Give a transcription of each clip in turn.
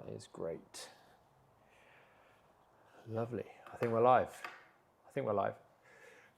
That is great. Lovely. I think we're live. I think we're live.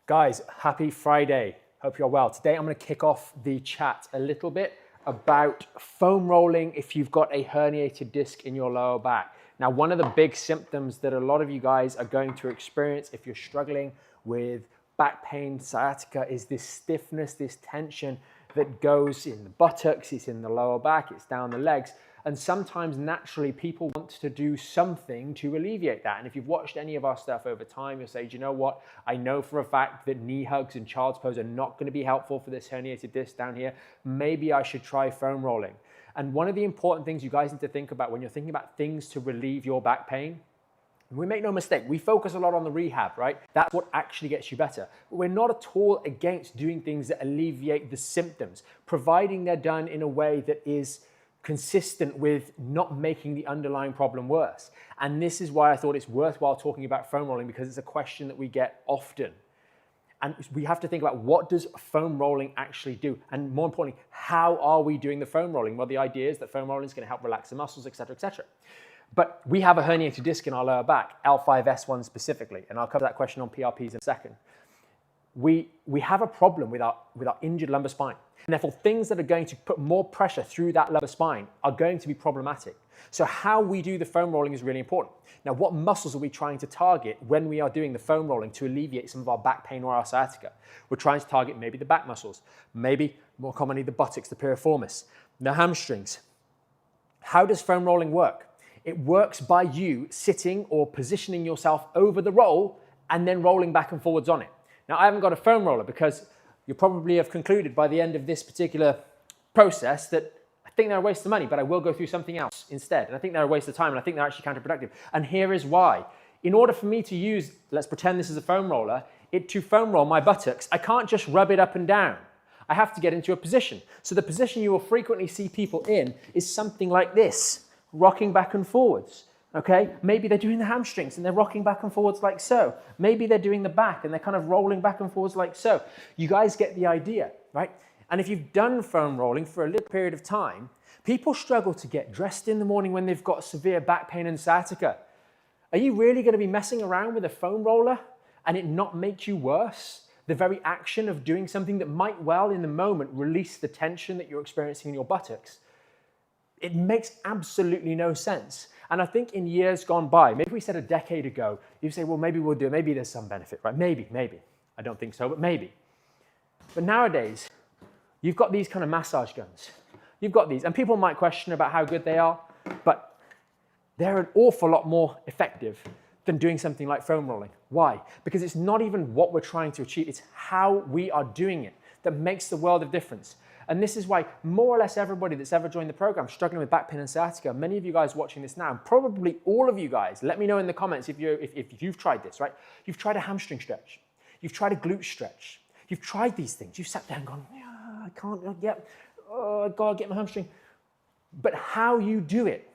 Guys, happy Friday. Hope you're well. Today I'm going to kick off the chat a little bit about foam rolling if you've got a herniated disc in your lower back. Now, one of the big symptoms that a lot of you guys are going to experience if you're struggling with back pain, sciatica, is this stiffness, this tension that goes in the buttocks, it's in the lower back, it's down the legs. And sometimes naturally people want to do something to alleviate that. And if you've watched any of our stuff over time, you'll say, do you know what? I know for a fact that knee hugs and child's pose are not going to be helpful for this herniated disc down here. Maybe I should try foam rolling. And one of the important things you guys need to think about when you're thinking about things to relieve your back pain, we make no mistake, we focus a lot on the rehab, right? That's what actually gets you better. But we're not at all against doing things that alleviate the symptoms, providing they're done in a way that is consistent with not making the underlying problem worse. And this is why I thought it's worthwhile talking about foam rolling, because it's a question that we get often. And we have to think about, what does foam rolling actually do? And more importantly, how are we doing the foam rolling? Well, the idea is that foam rolling is going to help relax the muscles, etc., etc. But we have a herniated disc in our lower back, L5S1 specifically, and I'll cover that question on PRPs in a second. We have a problem with our injured lumbar spine. And therefore, things that are going to put more pressure through that lumbar spine are going to be problematic. So how we do the foam rolling is really important. Now, what muscles are we trying to target when we are doing the foam rolling to alleviate some of our back pain or our sciatica? We're trying to target maybe the back muscles, maybe more commonly the buttocks, the piriformis, the hamstrings. How does foam rolling work? It works by you sitting or positioning yourself over the roll and then rolling back and forwards on it. Now, I haven't got a foam roller because you probably have concluded by the end of this particular process that I think they're a waste of money, but I will go through something else instead. And I think they're a waste of time, and I think they're actually counterproductive. And here is why. In order for me to use, let's pretend this is a foam roller, to foam roll my buttocks, I can't just rub it up and down. I have to get into a position. So the position you will frequently see people in is something like this, rocking back and forwards. Okay, maybe they're doing the hamstrings and they're rocking back and forwards like so. Maybe they're doing the back and they're kind of rolling back and forwards like so. You guys get the idea, right? And if you've done foam rolling for a little period of time, people struggle to get dressed in the morning when they've got severe back pain and sciatica. Are you really going to be messing around with a foam roller and it not make you worse? The very action of doing something that might well in the moment release the tension that you're experiencing in your buttocks. It makes absolutely no sense. And I think in years gone by, maybe we said a decade ago, you say, well, maybe we'll do it. Maybe there's some benefit, right? Maybe. I don't think so, but maybe. But nowadays, you've got these kind of massage guns. You've got these, and people might question about how good they are, but they're an awful lot more effective than doing something like foam rolling. Why? Because it's not even what we're trying to achieve, it's how we are doing it that makes the world of difference. And this is why more or less everybody that's ever joined the program struggling with back pain and sciatica, many of you guys watching this now, and probably all of you guys, let me know in the comments if you've tried this, right? You've tried a hamstring stretch. You've tried a glute stretch. You've tried these things. You've sat there and gone, yeah, I can't, oh, I've got to get my hamstring. But how you do it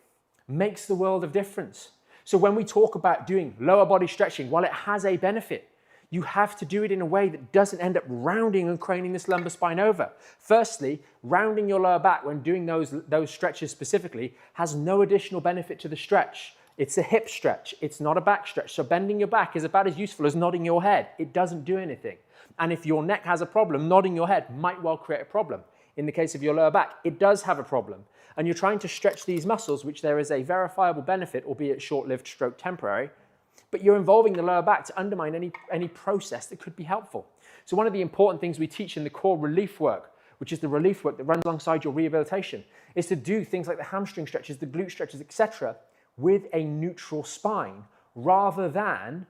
makes the world of difference. So when we talk about doing lower body stretching, while it has a benefit, you have to do it in a way that doesn't end up rounding and craning this lumbar spine over. Firstly, rounding your lower back when doing those stretches specifically has no additional benefit to the stretch. It's a hip stretch, it's not a back stretch. So bending your back is about as useful as nodding your head. It doesn't do anything. And if your neck has a problem, nodding your head might well create a problem. In the case of your lower back, it does have a problem. And you're trying to stretch these muscles, which there is a verifiable benefit, albeit short-lived stroke temporary, but you're involving the lower back to undermine any process that could be helpful. So one of the important things we teach in the core relief work, which is the relief work that runs alongside your rehabilitation, is to do things like the hamstring stretches, the glute stretches, etc., with a neutral spine rather than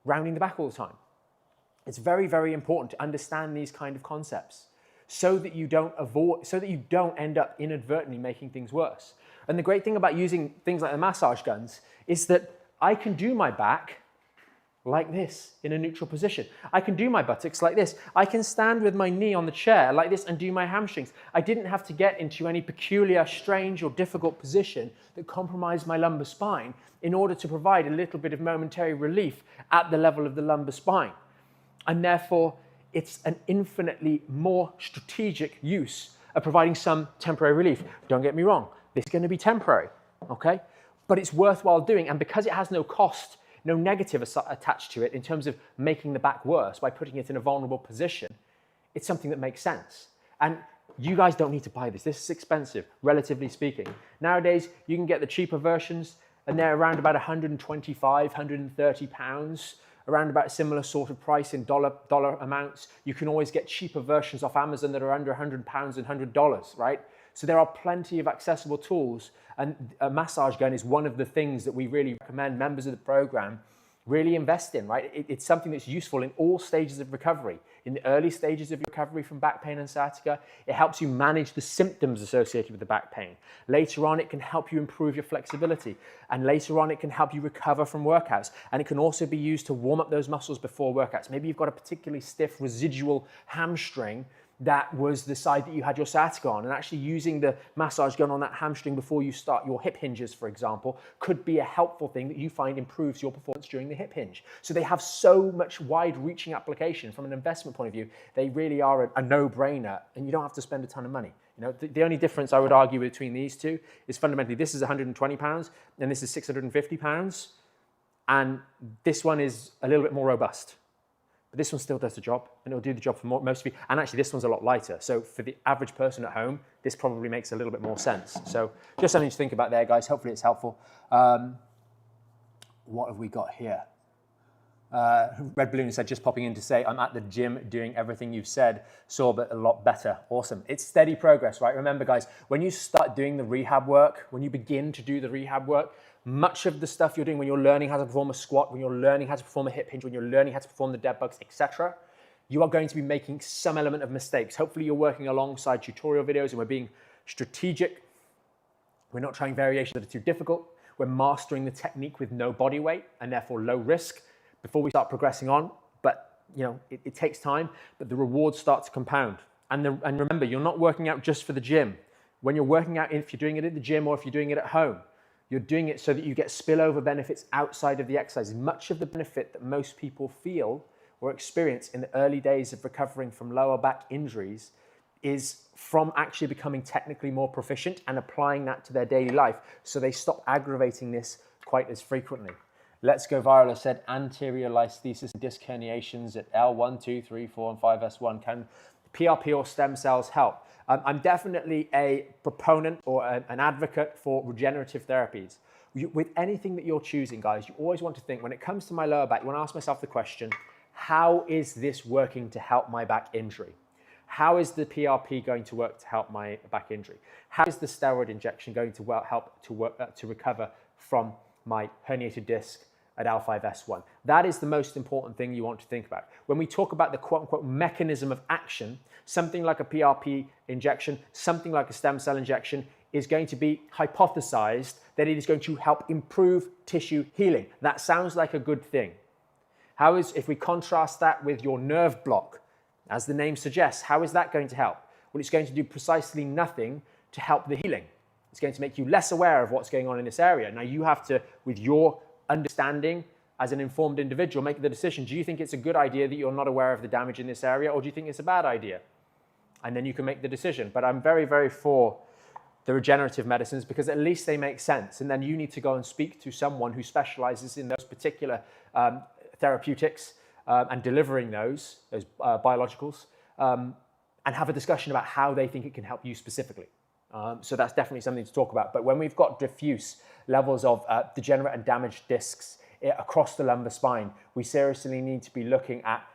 rounding the back all the time. It's very, very important to understand these kind of concepts so that you don't end up inadvertently making things worse. And the great thing about using things like the massage guns is that I can do my back like this in a neutral position. I can do my buttocks like this. I can stand with my knee on the chair like this and do my hamstrings. I didn't have to get into any peculiar, strange or difficult position that compromised my lumbar spine in order to provide a little bit of momentary relief at the level of the lumbar spine. And therefore, it's an infinitely more strategic use of providing some temporary relief. Don't get me wrong, this is going to be temporary, okay? but it's worthwhile doing. And because it has no cost, no negative attached to it in terms of making the back worse by putting it in a vulnerable position, it's something that makes sense. And you guys don't need to buy this. This is expensive, relatively speaking. Nowadays, you can get the cheaper versions, and they're around about 125, 130 pounds, around about a similar sort of price in dollar amounts. You can always get cheaper versions off Amazon that are under 100 pounds and $100, right? So there are plenty of accessible tools, and a massage gun is one of the things that we really recommend members of the program really invest in, right? It's something that's useful in all stages of recovery. In the early stages of recovery from back pain and sciatica, it helps you manage the symptoms associated with the back pain. Later on, it can help you improve your flexibility. And later on, it can help you recover from workouts. And it can also be used to warm up those muscles before workouts. Maybe you've got a particularly stiff residual hamstring that was the side that you had your sciatica on, and actually using the massage gun on that hamstring before you start your hip hinges, for example, could be a helpful thing that you find improves your performance during the hip hinge. So they have so much wide-reaching application from an investment point of view. They really are a no-brainer, and you don't have to spend a ton of money. You know, the only difference I would argue between these two is fundamentally this is 120 pounds and this is 650 pounds, and this one is a little bit more robust. But this one still does the job, and it'll do the job for most of you. And actually, this one's a lot lighter. So for the average person at home, this probably makes a little bit more sense. So just something to think about there, guys. Hopefully it's helpful. What have we got here? Red Balloon said, just popping in to say, I'm at the gym doing everything you've said, sore but a lot better. Awesome. It's steady progress, right? Remember, guys, when you start doing the rehab work, when you begin to do the rehab work, much of the stuff you're doing when you're learning how to perform a squat, when you're learning how to perform a hip hinge, when you're learning how to perform the dead bugs, etc., you are going to be making some element of mistakes. Hopefully you're working alongside tutorial videos and we're being strategic. We're not trying variations that are too difficult. We're mastering the technique with no body weight and therefore low risk before we start progressing on. But you know, it takes time, but the rewards start to compound. And remember, you're not working out just for the gym. When you're working out, if you're doing it at the gym or if you're doing it at home, you're doing it so that you get spillover benefits outside of the exercise. Much of the benefit that most people feel or experience in the early days of recovering from lower back injuries is from actually becoming technically more proficient and applying that to their daily life, so they stop aggravating this quite as frequently. Let's Go Viral has said anterior listhesis and disc herniations at L1, 2, 3, 4, and 5S1. Can PRP or stem cells help? I'm definitely a proponent or an advocate for regenerative therapies. With anything that you're choosing, guys, you always want to think, when it comes to my lower back, you want to ask myself the question, how is this working to help my back injury? How is the PRP going to work to help my back injury? How is the steroid injection going to help to recover from my herniated disc at L5S1? That is the most important thing you want to think about. When we talk about the quote-unquote mechanism of action, something like a PRP injection, something like a stem cell injection is going to be hypothesized that it is going to help improve tissue healing. That sounds like a good thing. How is, if we contrast that with your nerve block, as the name suggests, how is that going to help? Well, it's going to do precisely nothing to help the healing. It's going to make you less aware of what's going on in this area. Now you have to, with your understanding as an informed individual, make the decision. Do you think it's a good idea that you're not aware of the damage in this area, or do you think it's a bad idea? And then you can make the decision. But I'm very, very for the regenerative medicines because at least they make sense. And then you need to go and speak to someone who specializes in those particular therapeutics and delivering those biologicals, and have a discussion about how they think it can help you specifically. So that's definitely something to talk about. But when we've got diffuse levels of degenerate and damaged discs across the lumbar spine, we seriously need to be looking at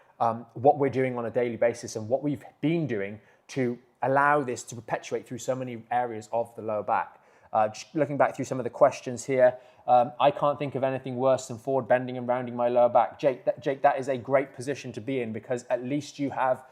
what we're doing on a daily basis and what we've been doing to allow this to perpetuate through so many areas of the lower back. Just looking back through some of the questions here, I can't think of anything worse than forward bending and rounding my lower back. Jake, that is a great position to be in because at least you have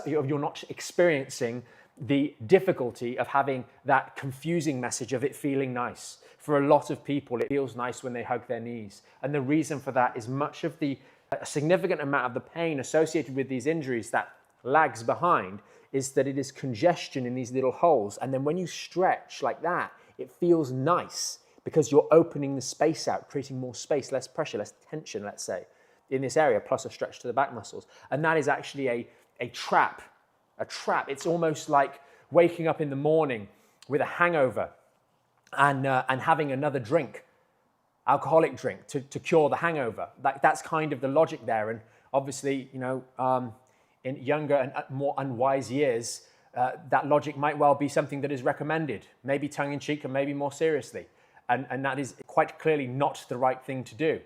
you're not experiencing the difficulty of having that confusing message of it feeling nice. For a lot of people, it feels nice when they hug their knees. And the reason for that is much of a significant amount of the pain associated with these injuries that lags behind is that it is congestion in these little holes. And then when you stretch like that, it feels nice because you're opening the space out, creating more space, less pressure, less tension, let's say, in this area, plus a stretch to the back muscles. And that is actually a trap. A trap. It's almost like waking up in the morning with a hangover and having another drink, alcoholic drink, to cure the hangover. That's kind of the logic there. And obviously, you know, in younger and more unwise years, that logic might well be something that is recommended, maybe tongue-in-cheek and maybe more seriously. And that is quite clearly not the right thing to do,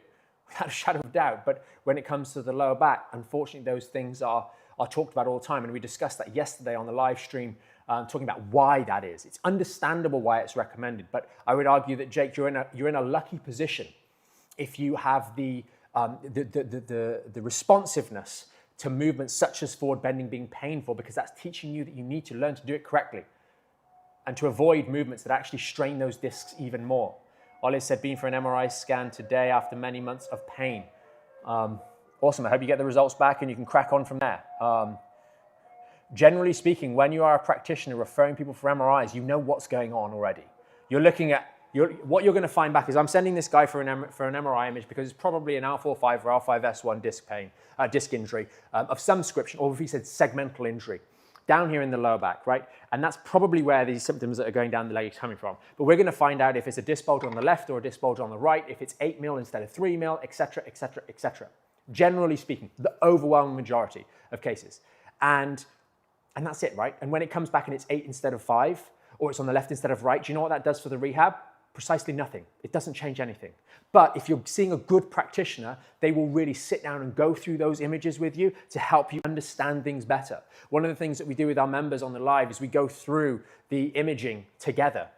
without a shadow of doubt. But when it comes to the lower back, unfortunately, those things are talked about all the time. And we discussed that yesterday on the live stream, talking about why that is. It's understandable why it's recommended, but I would argue that, Jake, you're in a lucky position if you have the responsiveness to movements such as forward bending being painful, because that's teaching you that you need to learn to do it correctly and to avoid movements that actually strain those discs even more. Ollie said, been for an MRI scan today after many months of pain. Awesome, I hope you get the results back and you can crack on from there. Generally speaking, when you are a practitioner referring people for MRIs, you know what's going on already. You're looking at, what you're going to find back is, I'm sending this guy for an MRI image because it's probably an L4-5 or L5-S1 disc injury of some description, or if he said segmental injury, down here in the lower back, right? And that's probably where these symptoms that are going down the leg are coming from. But we're going to find out if it's a disc bulge on the left or a disc bulge on the right, if it's 8 mil instead of 3 mil, etc., etc., etc. Generally speaking, the overwhelming majority of cases. And that's it, right? And when it comes back and it's 8 instead of 5, or it's on the left instead of right, do you know what that does for the rehab? Precisely nothing. It doesn't change anything. But if you're seeing a good practitioner, they will really sit down and go through those images with you to help you understand things better. One of the things that we do with our members on the live is we go through the imaging together.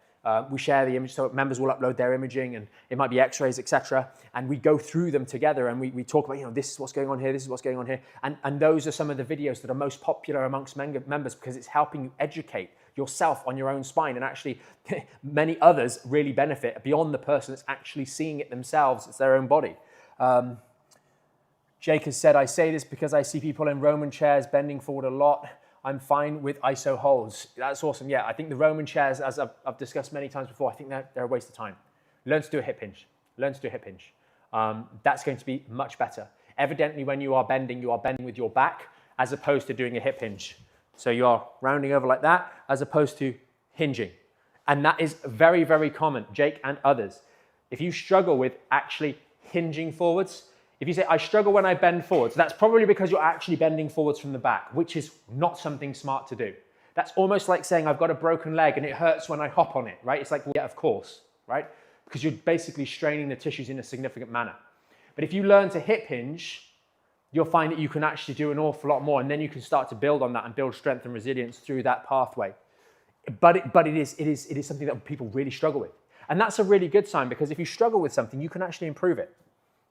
We share the image, so members will upload their imaging, and it might be x-rays, etc. And we go through them together, and we talk about, you know, this is what's going on here, this is what's going on here. And those are some of the videos that are most popular amongst members, because it's helping you educate yourself on your own spine, and actually many others really benefit beyond the person that's actually seeing it themselves. It's their own body. Jake has said, I say this because I see people in Roman chairs bending forward a lot. I'm fine with ISO holds. That's awesome. Yeah, I think the Roman chairs, as I've discussed many times before, I think they're a waste of time. Learn to do a hip hinge. Learn to do a hip hinge. That's going to be much better. Evidently, when you are bending with your back as opposed to doing a hip hinge. So you are rounding over like that as opposed to hinging. And that is very, very common, Jake and others. If you struggle with actually hinging forwards, if you say, I struggle when I bend forwards, that's probably because you're actually bending forwards from the back, which is not something smart to do. That's almost like saying, I've got a broken leg and it hurts when I hop on it, right? It's like, well, yeah, of course, right? Because you're basically straining the tissues in a significant manner. But if you learn to hip hinge, you'll find that you can actually do an awful lot more, and then you can start to build on that and build strength and resilience through that pathway. But it is something that people really struggle with. And that's a really good sign, because if you struggle with something, you can actually improve it,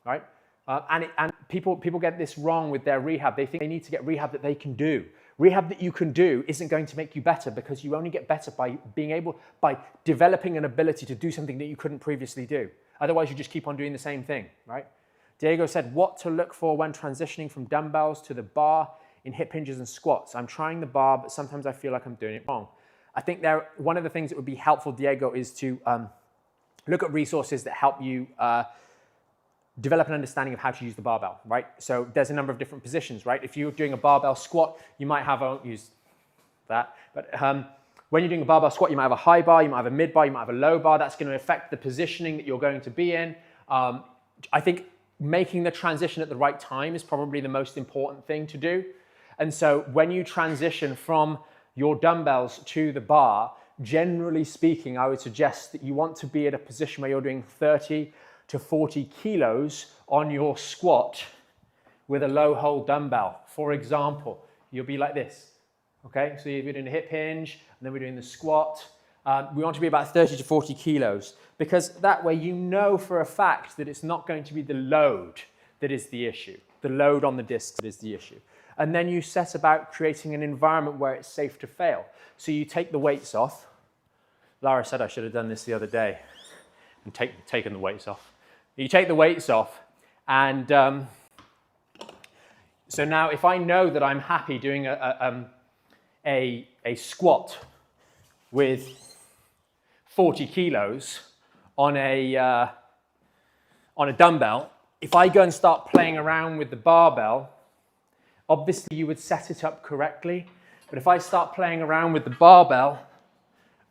right? And people get this wrong with their rehab. They think they need to get rehab that they can do. Rehab that you can do isn't going to make you better, because you only get better by developing an ability to do something that you couldn't previously do. Otherwise, you just keep on doing the same thing, right? Diego said, what to look for when transitioning from dumbbells to the bar in hip hinges and squats. I'm trying the bar, but sometimes I feel like I'm doing it wrong. I think one of the things that would be helpful, Diego, is to look at resources that help you develop an understanding of how to use the barbell, right? So there's a number of different positions, right? If you're doing a barbell squat, you might have, I won't use that, but when you're doing a barbell squat, you might have a high bar, you might have a mid bar, you might have a low bar. That's going to affect the positioning that you're going to be in. I think making the transition at the right time is probably the most important thing to do. And so when you transition from your dumbbells to the bar, generally speaking, I would suggest that you want to be at a position where you're doing 30 to 40 kilos on your squat with a low hold dumbbell. For example, you'll be like this, okay? So you're doing a hip hinge, and then we're doing the squat. We want to be about 30 to 40 kilos, because that way you know for a fact that it's not going to be the load that is the issue, the load on the discs that is the issue. And then you set about creating an environment where it's safe to fail. So you take the weights off. Lara said I should have done this the other day and taken the weights off. You take the weights off, and so now if I know that I'm happy doing a squat with 40 kilos on a dumbbell, if I go and start playing around with the barbell, obviously you would set it up correctly, but if I start playing around with the barbell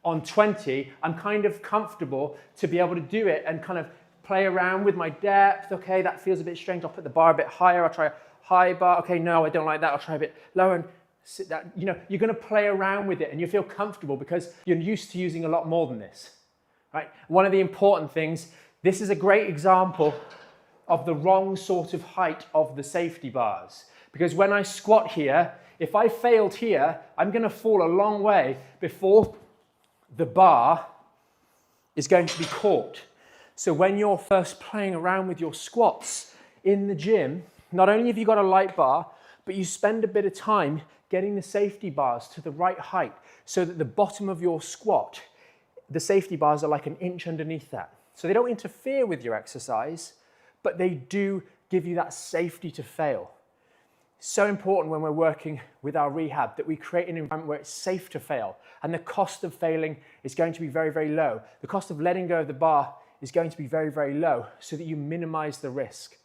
On 20, I'm kind of comfortable to be able to do it and kind of play around with my depth. Okay, that feels a bit strange. I'll put the bar a bit higher. I'll try a high bar. Okay, no, I don't like that. I'll try a bit lower and sit that. You know, you're going to play around with it and you feel comfortable because you're used to using a lot more than this, right? One of the important things, this is a great example of the wrong sort of height of the safety bars. Because when I squat here, if I failed here, I'm going to fall a long way before the bar is going to be caught. So when you're first playing around with your squats in the gym, not only have you got a light bar, but you spend a bit of time getting the safety bars to the right height so that the bottom of your squat, the safety bars are like an inch underneath that. So they don't interfere with your exercise, but they do give you that safety to fail. So important when we're working with our rehab that we create an environment where it's safe to fail, and the cost of failing is going to be very, very low. The cost of letting go of the bar is going to be very, very low so that you minimize the risk.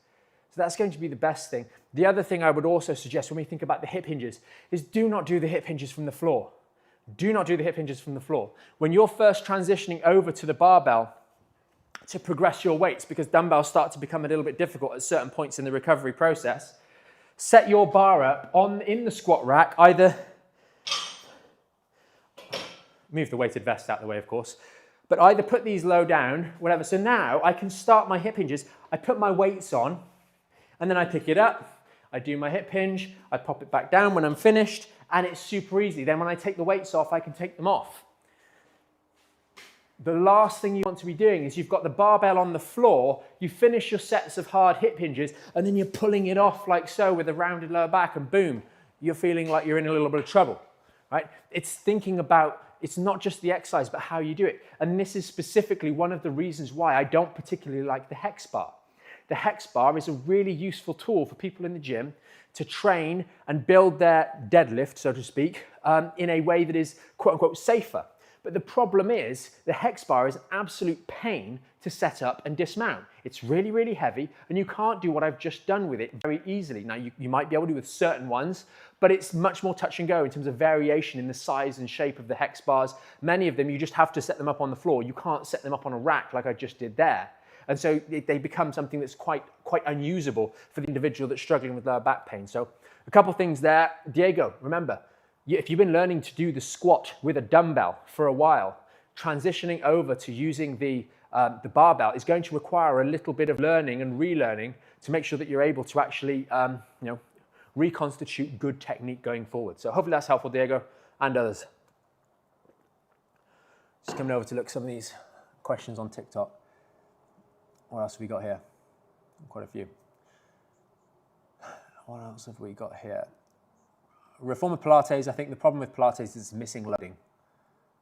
So that's going to be the best thing. The other thing I would also suggest when we think about the hip hinges is do not do the hip hinges from the floor. Do not do the hip hinges from the floor. When you're first transitioning over to the barbell to progress your weights, because dumbbells start to become a little bit difficult at certain points in the recovery process, set your bar up in the squat rack, either move the weighted vest out of the way, of course, but either put these low down, whatever. So now I can start my hip hinges. I put my weights on, and then I pick it up. I do my hip hinge. I pop it back down when I'm finished, and it's super easy. Then when I take the weights off, I can take them off. The last thing you want to be doing is you've got the barbell on the floor, you finish your sets of hard hip hinges, and then you're pulling it off like so with a rounded lower back, and boom, you're feeling like you're in a little bit of trouble, right? It's thinking about, it's not just the exercise, but how you do it. And this is specifically one of the reasons why I don't particularly like the hex bar. The hex bar is a really useful tool for people in the gym to train and build their deadlift, so to speak, in a way that is quote unquote safer. But the problem is the hex bar is an absolute pain to set up and dismount. It's really, really heavy, and you can't do what I've just done with it very easily. Now, you might be able to with certain ones, but it's much more touch and go in terms of variation in the size and shape of the hex bars. Many of them, you just have to set them up on the floor. You can't set them up on a rack like I just did there. And so they become something that's quite unusable for the individual that's struggling with lower back pain. So a couple things there. Diego, remember, if you've been learning to do the squat with a dumbbell for a while, transitioning over to using the barbell is going to require a little bit of learning and relearning to make sure that you're able to actually reconstitute good technique going forward. So hopefully that's helpful, Diego, and others. Just coming over to look at some of these questions on TikTok. What else have we got here? Quite a few. What else have we got here? Reformer Pilates, I think the problem with Pilates is it's missing loading.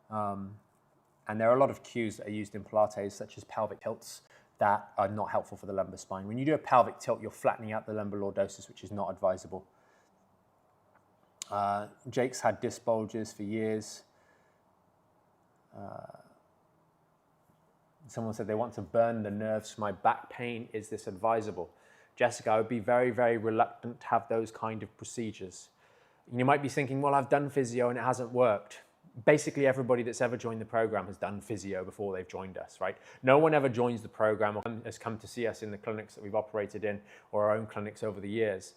And there are a lot of cues that are used in Pilates, such as pelvic tilts, that are not helpful for the lumbar spine. When you do a pelvic tilt, you're flattening out the lumbar lordosis, which is not advisable. Jake's had disc bulges for years. Someone said they want to burn the nerves for my back pain. Is this advisable? Jessica, I would be very, very reluctant to have those kind of procedures. You might be thinking, well, I've done physio and it hasn't worked. Basically, everybody that's ever joined the program has done physio before they've joined us, right? No one ever joins the program or has come to see us in the clinics that we've operated in or our own clinics over the years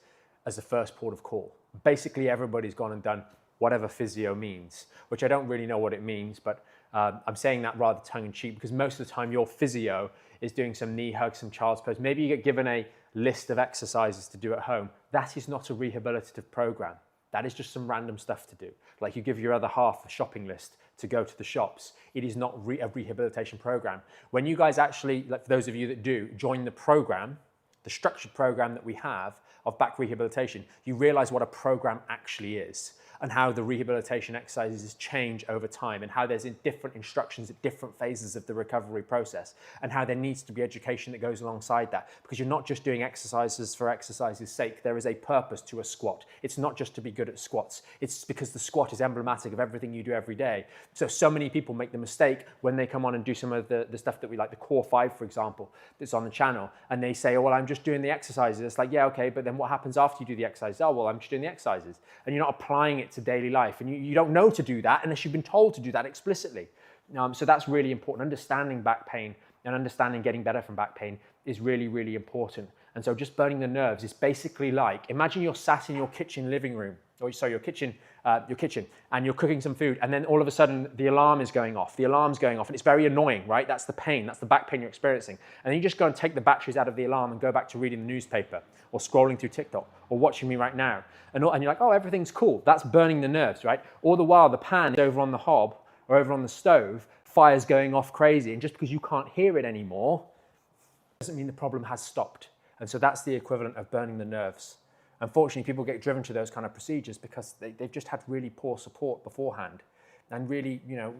as the first port of call. Basically, everybody's gone and done whatever physio means, which I don't really know what it means, but I'm saying that rather tongue-in-cheek because most of the time your physio is doing some knee hugs, some child's pose. Maybe you get given a list of exercises to do at home. That is not a rehabilitative program. That is just some random stuff to do. Like you give your other half a shopping list to go to the shops. It is not a rehabilitation program. When you guys actually, like for those of you that do, join the program, the structured program that we have of back rehabilitation, you realize what a program actually is and how the rehabilitation exercises change over time and how there's different instructions at different phases of the recovery process and how there needs to be education that goes alongside that because you're not just doing exercises for exercise's sake. There is a purpose to a squat. It's not just to be good at squats. It's because the squat is emblematic of everything you do every day. So many people make the mistake when they come on and do some of the stuff that we like, the Core 5, for example, that's on the channel, and they say, oh, well, I'm just doing the exercises. It's like, yeah, okay, but then what happens after you do the exercises? Oh, well, I'm just doing the exercises. And you're not applying it to daily life. And you don't know to do that unless you've been told to do that explicitly. So that's really important. Understanding back pain and understanding getting better from back pain is really, really important. And so just burning the nerves is basically like, imagine you're sat in your kitchen living room, or sorry, your kitchen, and you're cooking some food, and then all of a sudden the alarm is going off. The alarm's going off, and it's very annoying, right? That's the pain, that's the back pain you're experiencing. And then you just go and take the batteries out of the alarm and go back to reading the newspaper, or scrolling through TikTok, or watching me right now. And you're like, oh, everything's cool. That's burning the nerves, right? All the while the pan is over on the hob, or over on the stove, fire's going off crazy. And just because you can't hear it anymore, doesn't mean the problem has stopped. And so that's the equivalent of burning the nerves. Unfortunately, people get driven to those kind of procedures because they've just had really poor support beforehand. And really, you know,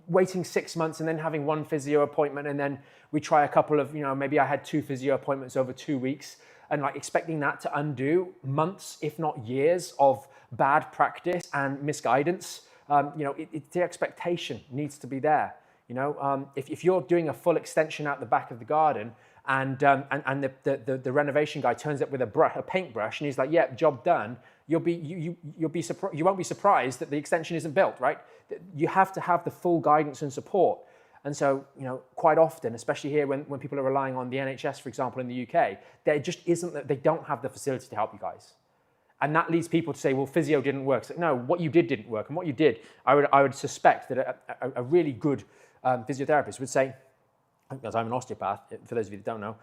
waiting 6 months and then having one physio appointment, and then we try a couple of, you know, maybe I had 2 physio appointments over 2 weeks, and like expecting that to undo months, if not years, of bad practice and misguidance. You know, the expectation needs to be there. You know, if you're doing a full extension out the back of the garden, and the renovation guy turns up with a paintbrush and he's like, "Yeah, job done," you won't be surprised that the extension isn't built, right? You have to have the full guidance and support. And so, you know, quite often, especially here when people are relying on the NHS, for example, in the UK, there just isn't, they don't have the facility to help you guys. And that leads people to say, well, physio didn't work. So, no, what you did didn't work. And what you did, I would suspect that a really good physiotherapist would say, because I'm an osteopath, for those of you that don't know,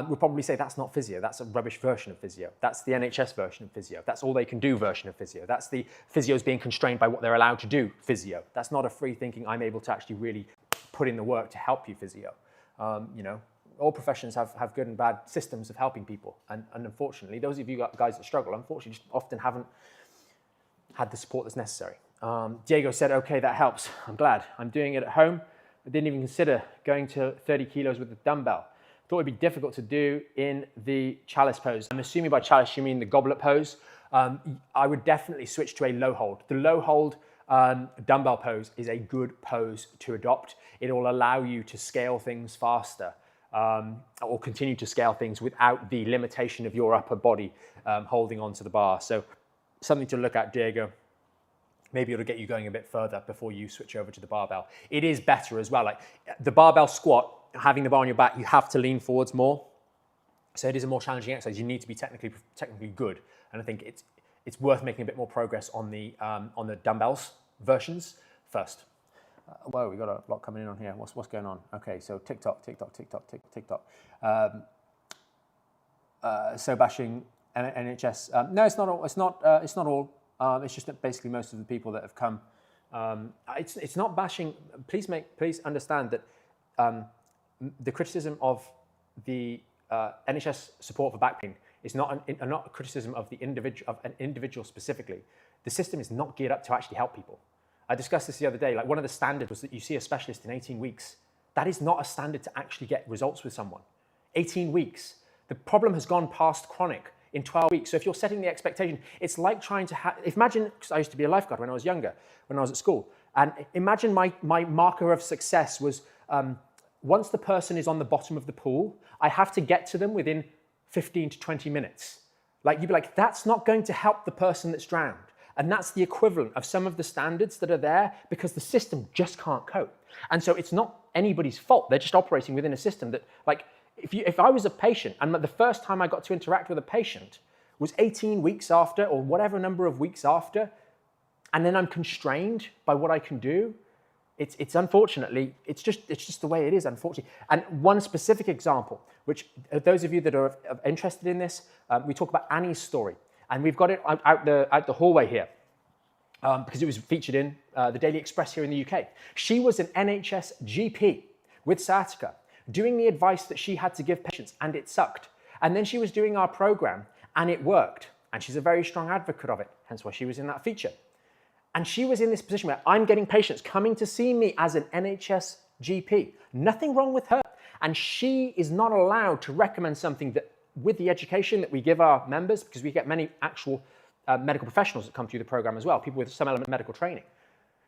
would probably say that's not physio, that's a rubbish version of physio. That's the NHS version of physio. That's all they can do version of physio. That's the physios being constrained by what they're allowed to do physio. That's not a free thinking, I'm able to actually really put in the work to help you physio. You know, all professions have good and bad systems of helping people. And unfortunately, those of you guys that struggle, unfortunately, just often haven't had the support that's necessary. Diego said, okay, that helps. I'm glad. I'm doing it at home. I didn't even consider going to 30 kilos with a dumbbell. Thought it'd be difficult to do in the chalice pose. I'm assuming by chalice you mean the goblet pose. I would definitely switch to a low hold. The low hold dumbbell pose is a good pose to adopt. It will allow you to scale things faster, or continue to scale things without the limitation of your upper body holding onto the bar. So something to look at, Diego. Maybe it'll get you going a bit further before you switch over to the barbell. It is better as well. Like the barbell squat, having the bar on your back, you have to lean forwards more. So it is a more challenging exercise. You need to be technically good. And I think it's worth making a bit more progress on the dumbbells versions first. Whoa, we got a lot coming in on here. What's going on? Okay, so TikTok. So bashing NHS. No, it's not all. It's not all. It's just that basically most of the people that have come, it's not bashing. Please understand that the criticism of the NHS support for back pain is not a criticism of an individual specifically. The system is not geared up to actually help people. I discussed this the other day. Like one of the standards was that you see a specialist in 18 weeks. That is not a standard to actually get results with someone. 18 weeks. The problem has gone past chronic in 12 weeks. So if you're setting the expectation, it's like trying to imagine, because I used to be a lifeguard when I was younger, when I was at school. And imagine my marker of success was once the person is on the bottom of the pool, I have to get to them within 15 to 20 minutes. Like you'd be like, that's not going to help the person that's drowned. And that's the equivalent of some of the standards that are there because the system just can't cope. And so it's not anybody's fault. They're just operating within a system that, like, if I was a patient and the first time I got to interact with a patient was 18 weeks after or whatever number of weeks after, and then I'm constrained by what I can do, it's unfortunately, it's just the way it is, unfortunately. And one specific example, which those of you that are interested in this, we talk about Annie's story. And we've got it out the hallway here because it was featured in the Daily Express here in the UK. She was an NHS GP with sciatica, doing the advice that she had to give patients, and it sucked. And then she was doing our program, and it worked. And she's a very strong advocate of it, hence why she was in that feature. And she was in this position where I'm getting patients coming to see me as an NHS GP. Nothing wrong with her. And she is not allowed to recommend something that, with the education that we give our members, because we get many actual medical professionals that come through the program as well, people with some element of medical training.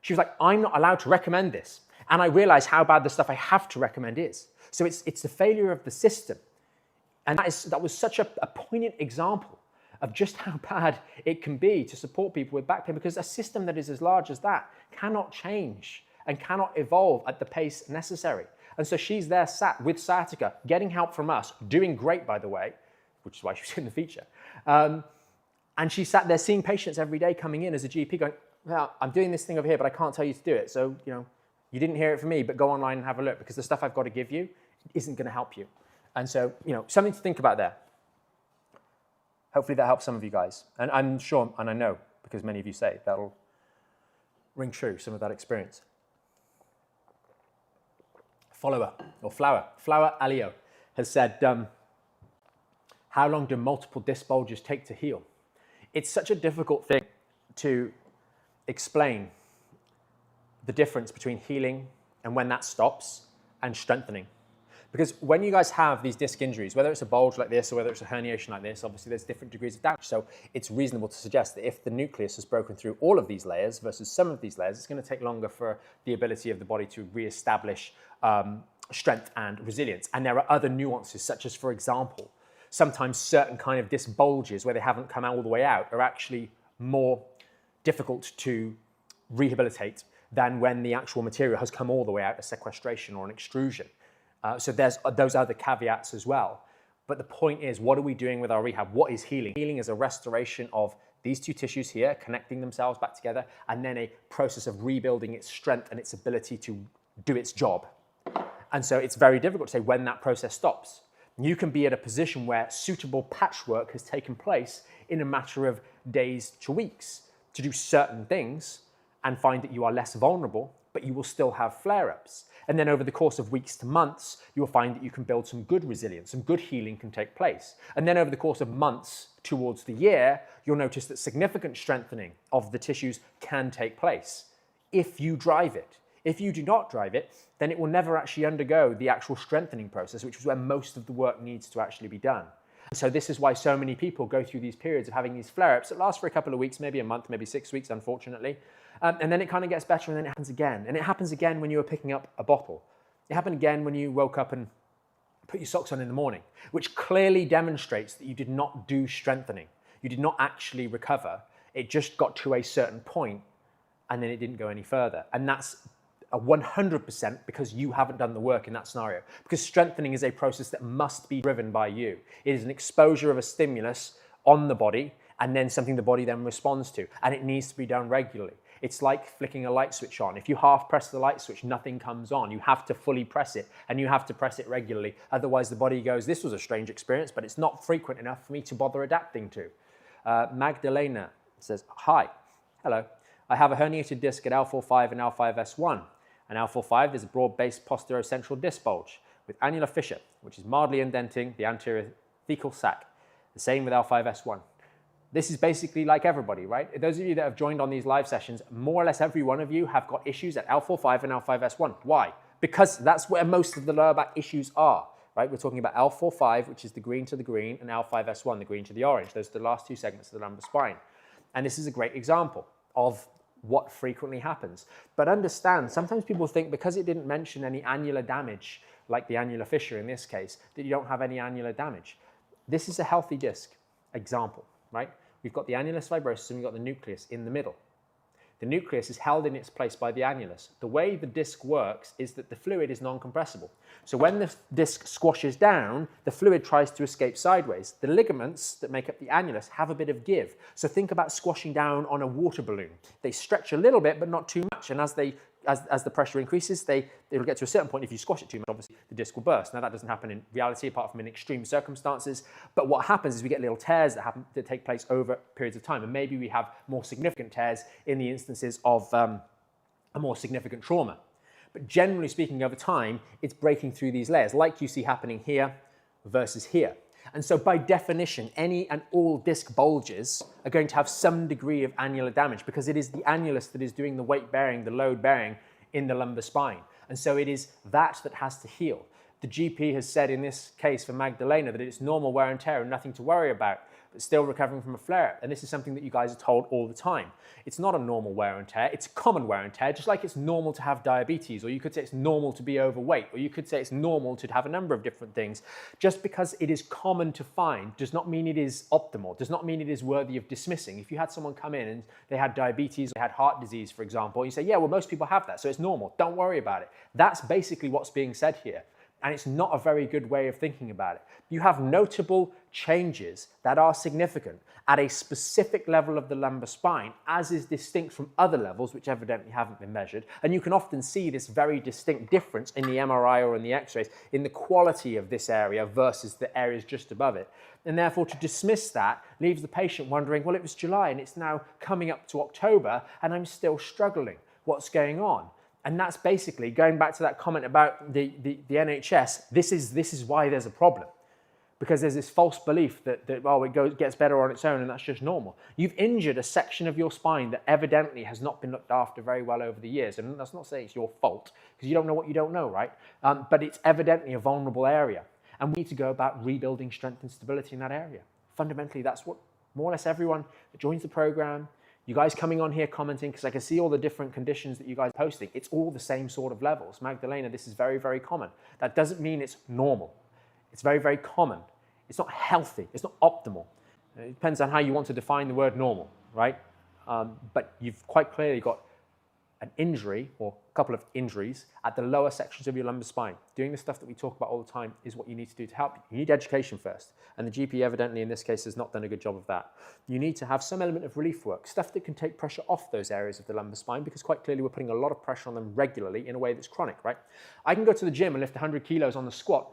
She was like, I'm not allowed to recommend this. And I realize how bad the stuff I have to recommend is. So it's the failure of the system. And that was such a poignant example of just how bad it can be to support people with back pain, because a system that is as large as that cannot change and cannot evolve at the pace necessary. And so she's there sat with sciatica, getting help from us, doing great, by the way, which is why she's in the feature. And she sat there seeing patients every day coming in as a GP going, well, I'm doing this thing over here, but I can't tell you to do it. So, you didn't hear it from me, but go online and have a look, because the stuff I've got to give you isn't going to help you. And so, something to think about there. Hopefully that helps some of you guys. And I'm sure, and I know, because many of you say, that'll ring true, some of that experience. Flower Alio has said, how long do multiple disc bulges take to heal? It's such a difficult thing to explain the difference between healing and when that stops and strengthening. Because when you guys have these disc injuries, whether it's a bulge like this or whether it's a herniation like this, obviously there's different degrees of damage. So it's reasonable to suggest that if the nucleus has broken through all of these layers versus some of these layers, it's going to take longer for the ability of the body to reestablish strength and resilience. And there are other nuances, such as, for example, sometimes certain kind of disc bulges where they haven't come all the way out are actually more difficult to rehabilitate than when the actual material has come all the way out, a sequestration or an extrusion. So there's those other caveats as well. But the point is, what are we doing with our rehab? What is healing? Healing is a restoration of these two tissues here, connecting themselves back together, and then a process of rebuilding its strength and its ability to do its job. And so it's very difficult to say when that process stops. You can be at a position where suitable patchwork has taken place in a matter of days to weeks to do certain things and find that you are less vulnerable, but you will still have flare-ups. And then over the course of weeks to months, you'll find that you can build some good resilience, some good healing can take place. And then over the course of months towards the year, you'll notice that significant strengthening of the tissues can take place if you drive it. If you do not drive it, then it will never actually undergo the actual strengthening process, which is where most of the work needs to actually be done. So this is why so many people go through these periods of having these flare-ups that last for a couple of weeks, maybe a month, maybe 6 weeks, unfortunately. And then it kind of gets better, and then it happens again. And it happens again when you were picking up a bottle. It happened again when you woke up and put your socks on in the morning, which clearly demonstrates that you did not do strengthening. You did not actually recover. It just got to a certain point, and then it didn't go any further. And that's a 100% because you haven't done the work in that scenario. Because strengthening is a process that must be driven by you. It is an exposure of a stimulus on the body, and then something the body then responds to, and it needs to be done regularly. It's like flicking a light switch on. If you half press the light switch, nothing comes on. You have to fully press it, and you have to press it regularly. Otherwise, the body goes, this was a strange experience, but it's not frequent enough for me to bother adapting to. Magdalena says, hi, hello. I have a herniated disc at L4-5 and L5-S1. An L4-5, there's a broad-based posterocentral disc bulge with annular fissure, which is mildly indenting the anterior thecal sac. The same with L5-S1. This is basically like everybody, right? Those of you that have joined on these live sessions, more or less every one of you have got issues at L4-5 and L5-S1. Why? Because that's where most of the lower back issues are, right? We're talking about L4-5, which is the green to the green, and L5-S1, the green to the orange. Those are the last two segments of the lumbar spine. And this is a great example of what frequently happens. But understand, sometimes people think because it didn't mention any annular damage, like the annular fissure in this case, that you don't have any annular damage. This is a healthy disc example, right? We've got the annulus fibrosus and we've got the nucleus in the middle. The nucleus is held in its place by the annulus. The way the disc works is that the fluid is non-compressible. So when the disc squashes down, the fluid tries to escape sideways. The ligaments that make up the annulus have a bit of give. So think about squashing down on a water balloon. They stretch a little bit, but not too much. And as the pressure increases, it'll get to a certain point. If you squash it too much, obviously the disc will burst. Now that doesn't happen in reality, apart from in extreme circumstances. But what happens is we get little tears that take place over periods of time. And maybe we have more significant tears in the instances of a more significant trauma. But generally speaking, over time, it's breaking through these layers, like you see happening here versus here. And so by definition, any and all disc bulges are going to have some degree of annular damage because it is the annulus that is doing the weight bearing, the load bearing in the lumbar spine. And so it is that has to heal. The GP has said in this case for Magdalena that it's normal wear and tear and nothing to worry about, but still recovering from a flare. And this is something that you guys are told all the time. It's not a normal wear and tear, it's common wear and tear, just like it's normal to have diabetes, or you could say it's normal to be overweight, or you could say it's normal to have a number of different things. Just because it is common to find does not mean it is optimal, does not mean it is worthy of dismissing. If you had someone come in and they had diabetes, or they had heart disease, for example, you say, yeah, well, most people have that, so it's normal, don't worry about it. That's basically what's being said here. And it's not a very good way of thinking about it. You have notable changes that are significant at a specific level of the lumbar spine, as is distinct from other levels, which evidently haven't been measured. And you can often see this very distinct difference in the MRI or in the x-rays in the quality of this area versus the areas just above it. And therefore, to dismiss that leaves the patient wondering, well, it was July and it's now coming up to October and I'm still struggling. What's going on? And that's basically going back to that comment about the NHS. This is why there's a problem, because there's this false belief that oh, it gets better on its own and that's just normal. You've injured a section of your spine that evidently has not been looked after very well over the years. And that's not saying it's your fault, because you don't know what you don't know, right? But it's evidently a vulnerable area. And we need to go about rebuilding strength and stability in that area. Fundamentally, that's what more or less everyone that joins the program, you guys coming on here commenting, because I can see all the different conditions that you guys are posting. It's all the same sort of levels. Magdalena, this is very, very common. That doesn't mean it's normal. It's very, very common. It's not healthy. It's not optimal. It depends on how you want to define the word normal, right? But you've quite clearly got an injury or a couple of injuries at the lower sections of your lumbar spine. Doing the stuff that we talk about all the time is what you need to do to help you. You need education first, and the GP evidently in this case has not done a good job of that. You need to have some element of relief work, stuff that can take pressure off those areas of the lumbar spine, because quite clearly we're putting a lot of pressure on them regularly in a way that's chronic, right? I can go to the gym and lift 100 kilos on the squat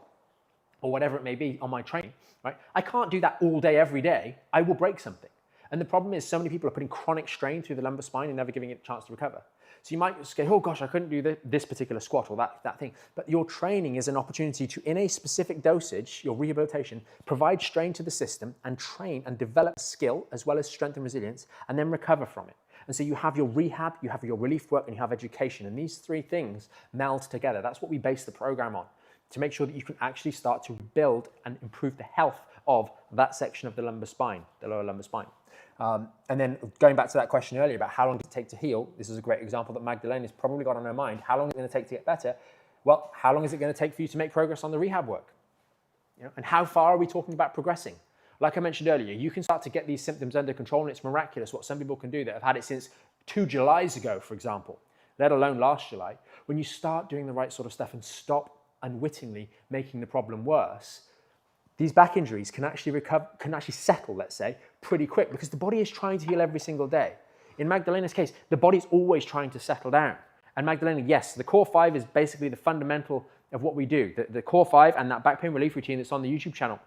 or whatever it may be on my training, right? I can't do that all day, every day. I will break something. And the problem is so many people are putting chronic strain through the lumbar spine and never giving it a chance to recover. So you might just go, oh gosh, I couldn't do this particular squat or that thing. But your training is an opportunity to, in a specific dosage, your rehabilitation, provide strain to the system and train and develop skill as well as strength and resilience, and then recover from it. And so you have your rehab, you have your relief work, and you have education. And these three things meld together. That's what we base the program on, to make sure that you can actually start to build and improve the health of that section of the lumbar spine, the lower lumbar spine. And then going back to that question earlier about how long does it take to heal, this is a great example that Magdalena's probably got on her mind. How long is it going to take to get better? Well, how long is it going to take for you to make progress on the rehab work? You know, and how far are we talking about progressing? Like I mentioned earlier, you can start to get these symptoms under control, and it's miraculous what some people can do that have had it since 2 Julys ago, for example, let alone last July. When you start doing the right sort of stuff and stop unwittingly making the problem worse, these back injuries can actually recover, can actually settle, let's say, pretty quick, because the body is trying to heal every single day. In Magdalena's case, the body's always trying to settle down. And Magdalena, yes, the core 5 is basically the fundamental of what we do. The core 5 and that back pain relief routine that's on the YouTube channel,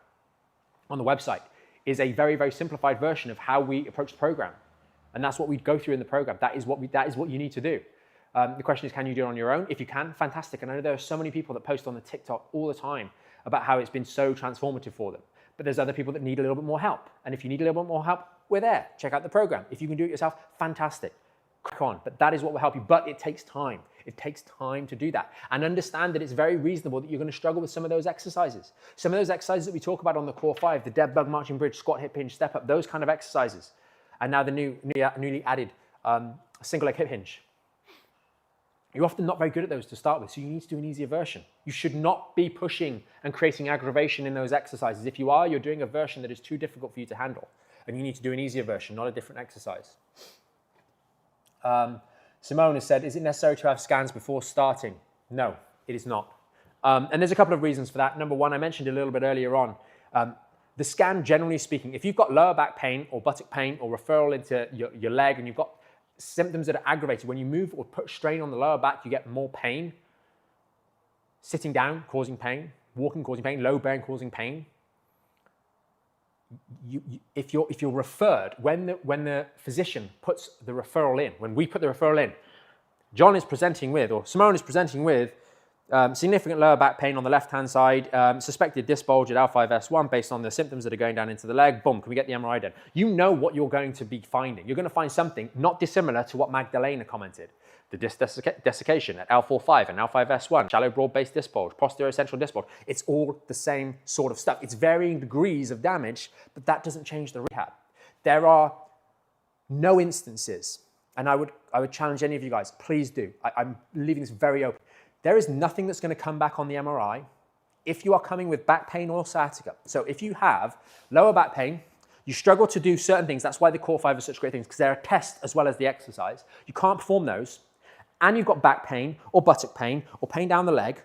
on the website, is a very, very simplified version of how we approach the program. And that's what we go through in the program. That is what you need to do. The question is, can you do it on your own? If you can, fantastic. And I know there are so many people that post on the TikTok all the time about how it's been so transformative for them. But there's other people that need a little bit more help. And if you need a little bit more help, we're there. Check out the program. If you can do it yourself, fantastic. Crack on. But that is what will help you. But it takes time. It takes time to do that. And understand that it's very reasonable that you're going to struggle with some of those exercises. Some of those exercises that we talk about on the core 5, the dead bug, marching bridge, squat, hip hinge, step up, those kind of exercises. And now the newly added single leg hip hinge. You're often not very good at those to start with, so you need to do an easier version. You should not be pushing and creating aggravation in those exercises. If you are, you're doing a version that is too difficult for you to handle, and you need to do an easier version, not a different exercise. Simone has said, is it necessary to have scans before starting? No, it is not. And there's a couple of reasons for that. Number one, I mentioned a little bit earlier on. The scan, generally speaking, if you've got lower back pain or buttock pain or referral into your leg and you've got symptoms that are aggravated, when you move or put strain on the lower back, you get more pain. Sitting down causing pain, walking causing pain, low bearing causing pain. If you're referred, when the physician puts the referral in, when we put the referral in, John is presenting with, or Simone is presenting with, significant lower back pain on the left-hand side, suspected disc bulge at L5S1 based on the symptoms that are going down into the leg. Boom, can we get the MRI done? You know what you're going to be finding. You're going to find something not dissimilar to what Magdalena commented. the disc desiccation at L4-5 and L5-S1, shallow broad-based disc bulge, posterior central disc bulge. It's all the same sort of stuff. It's varying degrees of damage, but that doesn't change the rehab. There are no instances, and I would challenge any of you guys, please do. I'm leaving this very open. There is nothing that's going to come back on the MRI if you are coming with back pain or sciatica. So if you have lower back pain, you struggle to do certain things, that's why the core 5 are such great things, because they're a test as well as the exercise. You can't perform those, and you've got back pain or buttock pain or pain down the leg,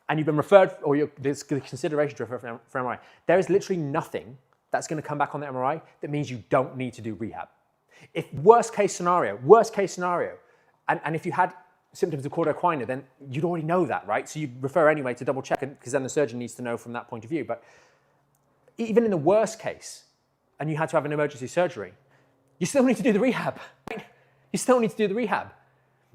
and you've been referred, or there's consideration to refer for MRI. There is literally nothing that's going to come back on the MRI that means you don't need to do rehab. If worst case scenario, and if you had symptoms of cauda equina, then you'd already know that, right? So you'd refer anyway to double check, because then the surgeon needs to know from that point of view. But even in the worst case, and you had to have an emergency surgery, you still need to do the rehab. Right? You still need to do the rehab.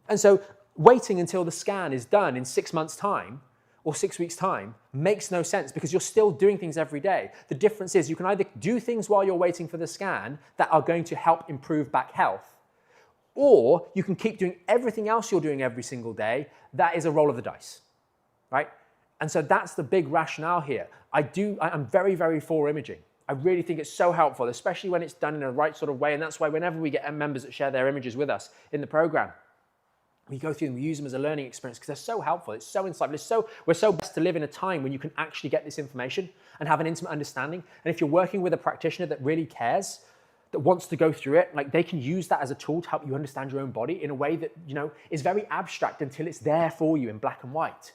And so waiting until the scan is done in 6 months' time or 6 weeks' time makes no sense, because you're still doing things every day. The difference is you can either do things while you're waiting for the scan that are going to help improve back health, or you can keep doing everything else you're doing every single day. That is a roll of the dice, right? And so that's the big rationale here. I'm very, very for imaging. I really think it's so helpful, especially when it's done in the right sort of way. And that's why whenever we get members that share their images with us in the program, we go through them, we use them as a learning experience, because they're so helpful, it's so insightful, we're so blessed to live in a time when you can actually get this information and have an intimate understanding. And if you're working with a practitioner that really cares, that wants to go through it, like, they can use that as a tool to help you understand your own body in a way that, you know, is very abstract until it's there for you in black and white.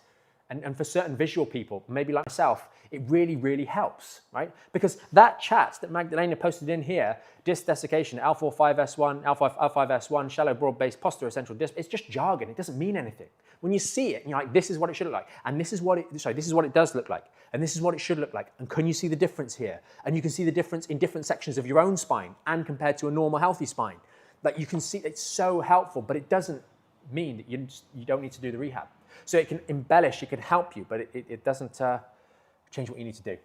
And for certain visual people, maybe like myself, it really, really helps, right? Because that chat that Magdalena posted in here, disc desiccation, L4-5-S1, L5-S1, shallow broad-based posterior central disc, it's just jargon. It doesn't mean anything. When you see it, you're like, this is what it should look like. And this is what it does look like. And this is what it should look like. And can you see the difference here? And you can see the difference in different sections of your own spine and compared to a normal healthy spine. Like, you can see it's so helpful, but it doesn't mean that you don't need to do the rehab. So it can embellish, it can help you, but it doesn't change what you need to do.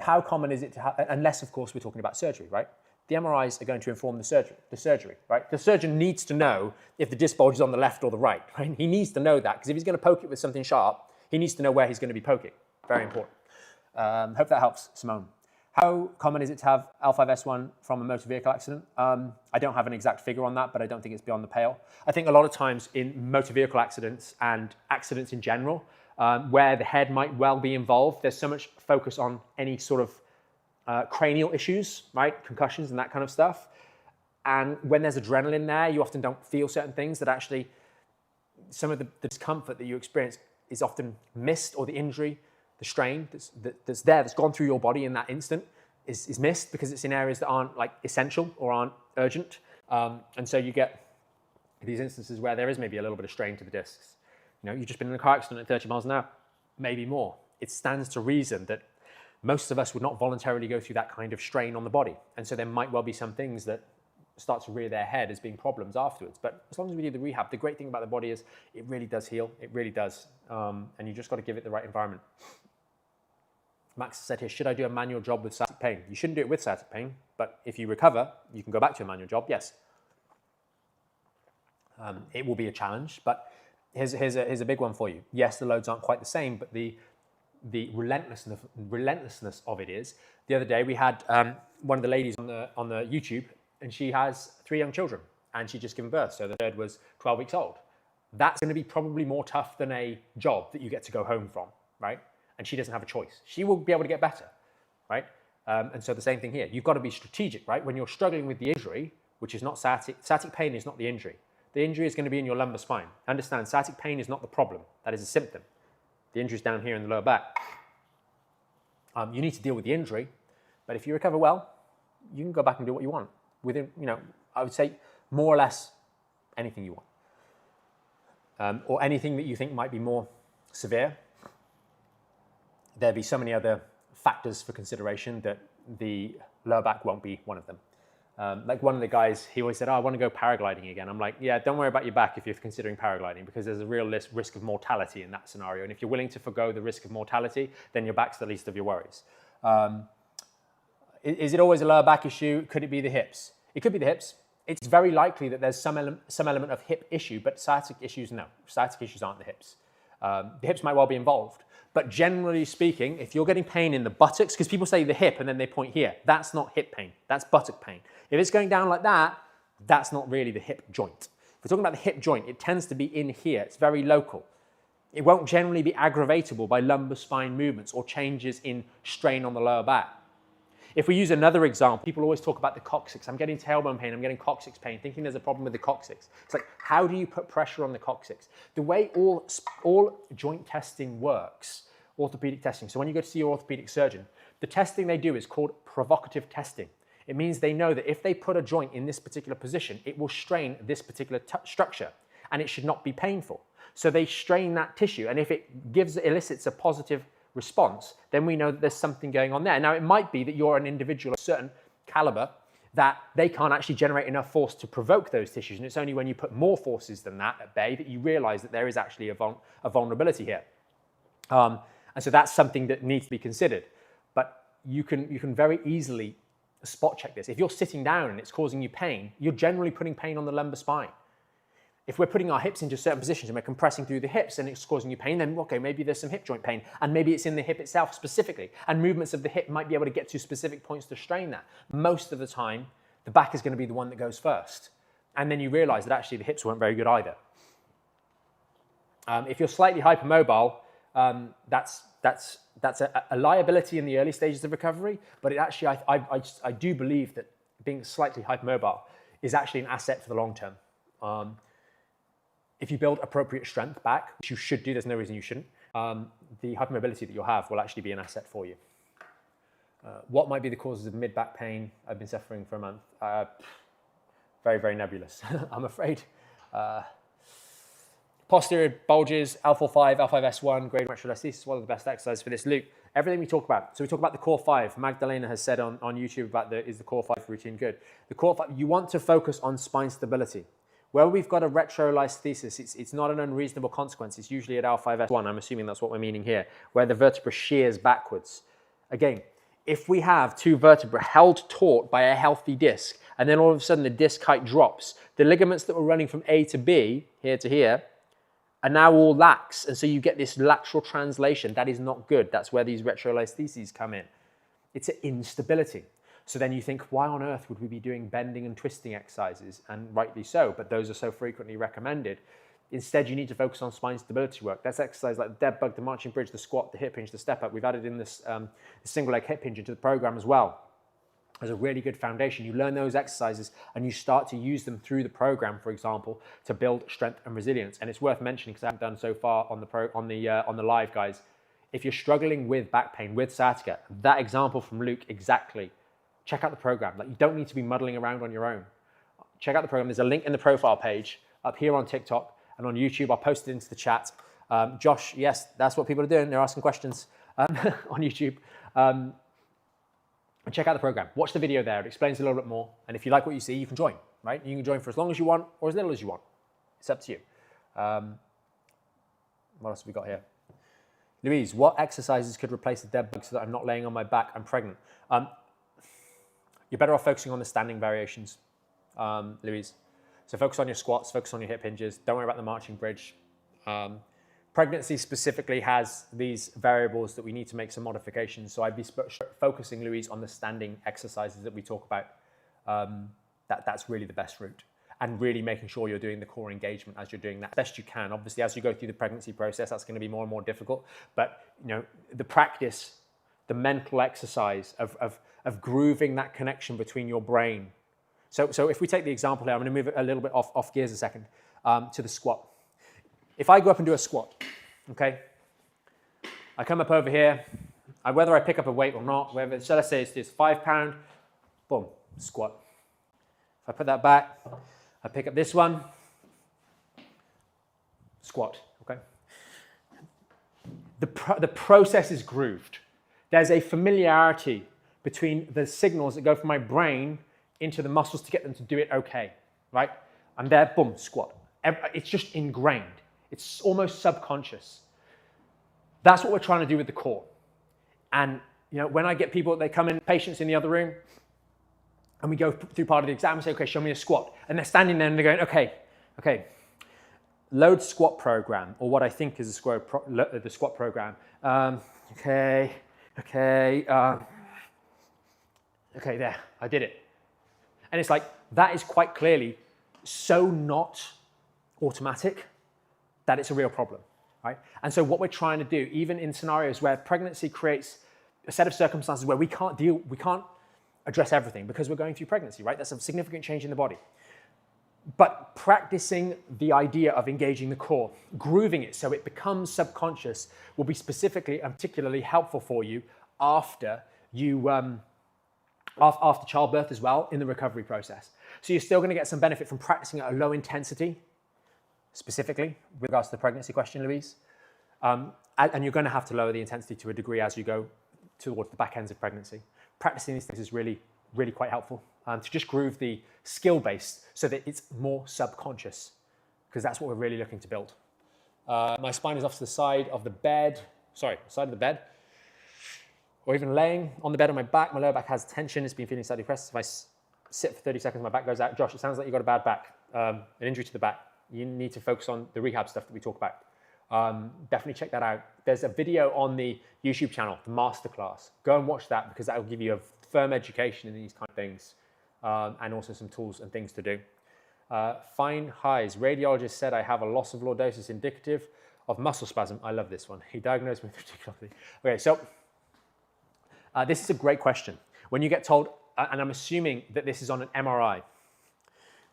How common is it to have, unless of course we're talking about surgery, right? The MRIs are going to inform the surgery, right? The surgeon needs to know if the disc bulge is on the left or the right? He needs to know that, because if he's going to poke it with something sharp, he needs to know where he's going to be poking. Very important. Hope that helps, Simone. How common is it to have L5-S1 from a motor vehicle accident? I don't have an exact figure on that, but I don't think it's beyond the pale. I think a lot of times in motor vehicle accidents and accidents in general, where the head might well be involved, there's so much focus on any sort of cranial issues, right? Concussions and that kind of stuff. And when there's adrenaline there, you often don't feel certain things that actually, some of the discomfort that you experience is often missed, or the injury, the strain that's gone through your body in that instant is missed, because it's in areas that aren't like essential or aren't urgent. And so you get these instances where there is maybe a little bit of strain to the discs. You know, you've just been in a car accident at 30 miles an hour, maybe more. It stands to reason that most of us would not voluntarily go through that kind of strain on the body. And so there might well be some things that start to rear their head as being problems afterwards. But as long as we do the rehab, the great thing about the body is it really does heal. It really does. And you just got to give it the right environment. Max said here, should I do a manual job with sciatic pain? You shouldn't do it with sciatic pain, but if you recover, you can go back to a manual job, yes. It will be a challenge, but here's a big one for you. Yes, the loads aren't quite the same, but the relentlessness of it is. The other day we had one of the ladies on the YouTube, and she has 3 young children, and she'd just given birth, so the third was 12 weeks old. That's going to be probably more tough than a job that you get to go home from, right? And she doesn't have a choice. She will be able to get better, right? And so the same thing here. You've got to be strategic, right? When you're struggling with the injury, which is not sciatic pain is not the injury. The injury is going to be in your lumbar spine. Understand, sciatic pain is not the problem. That is a symptom. The injury is down here in the lower back. You need to deal with the injury, but if you recover well, you can go back and do what you want. Within, you know, I would say more or less anything you want. Or anything that you think might be more severe. There'd be so many other factors for consideration that the lower back won't be one of them. Like one of the guys, he always said, oh, I want to go paragliding again. I'm like, yeah, don't worry about your back if you're considering paragliding, because there's a real risk of mortality in that scenario. And if you're willing to forgo the risk of mortality, then your back's the least of your worries. Is it always a lower back issue? Could it be the hips? It could be the hips. it's very likely that there's some element of hip issue, but sciatic issues, no. Sciatic issues aren't the hips. The hips might well be involved, but generally speaking, if you're getting pain in the buttocks, because people say the hip and then they point here, that's not hip pain, that's buttock pain. If it's going down like that, that's not really the hip joint. If we're talking about the hip joint, it tends to be in here, it's very local. It won't generally be aggravatable by lumbar spine movements or changes in strain on the lower back. If we use another example, people always talk about the coccyx. I'm getting tailbone pain, I'm getting coccyx pain, thinking there's a problem with the coccyx. It's like, how do you put pressure on the coccyx? The way all joint testing works, orthopedic testing, so when you go to see your orthopedic surgeon, the testing they do is called provocative testing. It means they know that if they put a joint in this particular position, it will strain this particular structure, and it should not be painful. So they strain that tissue, and if it elicits a positive response, then we know that there's something going on there. Now, it might be that you're an individual of a certain caliber that they can't actually generate enough force to provoke those tissues, and it's only when you put more forces than that at bay that you realize that there is actually a vulnerability here. And so that's something that needs to be considered. But you can very easily spot check this. If you're sitting down and it's causing you pain, you're generally putting pain on the lumbar spine. If we're putting our hips into certain positions and we're compressing through the hips and it's causing you pain, then okay, maybe there's some hip joint pain, and maybe it's in the hip itself specifically, and movements of the hip might be able to get to specific points to strain that. Most of the time, the back is going to be the one that goes first. And then you realize that actually the hips weren't very good either. If you're slightly hypermobile, that's a liability in the early stages of recovery, but it actually, I do believe that being slightly hypermobile is actually an asset for the long term. If you build appropriate strength back, which you should do, there's no reason you shouldn't, the hypermobility that you'll have will actually be an asset for you. What might be the causes of mid-back pain? I've been suffering for a month. Very, very nebulous, I'm afraid. Posterior bulges, L4-5, L5-S1, grade rehab, one of the best exercises for this loop. Everything we talk about. So we talk about the core 5. Magdalena has said on YouTube about is the core 5 routine good? The core 5, you want to focus on spine stability. Where we've got a retrolithesis, it's not an unreasonable consequence. It's usually at L5-S1, I'm assuming that's what we're meaning here, where the vertebra shears backwards. Again, if we have two vertebrae held taut by a healthy disc, and then all of a sudden the disc height drops, the ligaments that were running from A to B, here to here, are now all lax, and so you get this lateral translation. That is not good. That's where these retrolitheses come in. It's an instability. So then you think, why on earth would we be doing bending and twisting exercises? And rightly so, but those are so frequently recommended. Instead, you need to focus on spine stability work. That's exercise like the dead bug, the marching bridge, the squat, the hip hinge, the step up. We've added in this single leg hip hinge into the program as well. As a really good foundation. You learn those exercises and you start to use them through the program, for example, to build strength and resilience. And it's worth mentioning, because I haven't done so far on the live, guys. If you're struggling with back pain, with sciatica, that example from Luke exactly. Check out the program. Like, you don't need to be muddling around on your own. Check out the program. There's a link in the profile page up here on TikTok and on YouTube. I'll post it into the chat. Josh, yes, that's what people are doing. They're asking questions on YouTube. And check out the program. Watch the video there. It explains a little bit more. And if you like what you see, you can join, right? You can join for as long as you want or as little as you want. It's up to you. What else have we got here? Louise, what exercises could replace the dead bug so that I'm not laying on my back? I'm pregnant. You're better off focusing on the standing variations, Louise. So focus on your squats, focus on your hip hinges. Don't worry about the marching bridge. Pregnancy specifically has these variables that we need to make some modifications. So I'd be focusing, Louise, on the standing exercises that we talk about. That's really the best route. And really making sure you're doing the core engagement as you're doing that best you can. Obviously, as you go through the pregnancy process, that's going to be more and more difficult. But you know, the practice, the mental exercise of grooving that connection between your brain. So if we take the example here, I'm going to move it a little bit off gears a second, to the squat. If I go up and do a squat, okay, I come up over here, whether I pick up a weight or not, whether, so let's say it's this 5 pound, boom, squat. If I put that back, I pick up this one, squat, okay? The process is grooved. There's a familiarity between the signals that go from my brain into the muscles to get them to do it okay, right? I'm there, boom, squat. It's just ingrained. It's almost subconscious. That's what we're trying to do with the core. And you know, when I get people, they come in, patients in the other room, and we go through part of the exam and say, okay, show me a squat. And they're standing there and they're going, okay, load squat program, or what I think is the squat program. Okay, there, I did it. And it's like, that is quite clearly so not automatic that it's a real problem, right? And so what we're trying to do, even in scenarios where pregnancy creates a set of circumstances where we can't address everything because we're going through pregnancy, right? That's a significant change in the body. But practicing the idea of engaging the core, grooving it so it becomes subconscious, will be specifically and particularly helpful for you after childbirth as well in the recovery process. So you're still going to get some benefit from practicing at a low intensity, specifically with regards to the pregnancy question, Louise. And you're going to have to lower the intensity to a degree as you go towards the back ends of pregnancy. Practicing these things is really, really quite helpful to just groove the skill base so that it's more subconscious, because that's what we're really looking to build. My spine is off to the side of the bed, or even laying on the bed on my back. My lower back has tension. It's been feeling slightly depressed. If I sit for 30 seconds, my back goes out. Josh, it sounds like you've got a bad back, an injury to the back. You need to focus on the rehab stuff that we talk about. Definitely check that out. There's a video on the YouTube channel, the masterclass. Go and watch that, because that will give you a firm education in these kind of things, and also some tools and things to do. Fine highs. Radiologist said I have a loss of lordosis indicative of muscle spasm. I love this one. He diagnosed me with radiculopathy. Okay, so this is a great question. When you get told, and I'm assuming that this is on an MRI,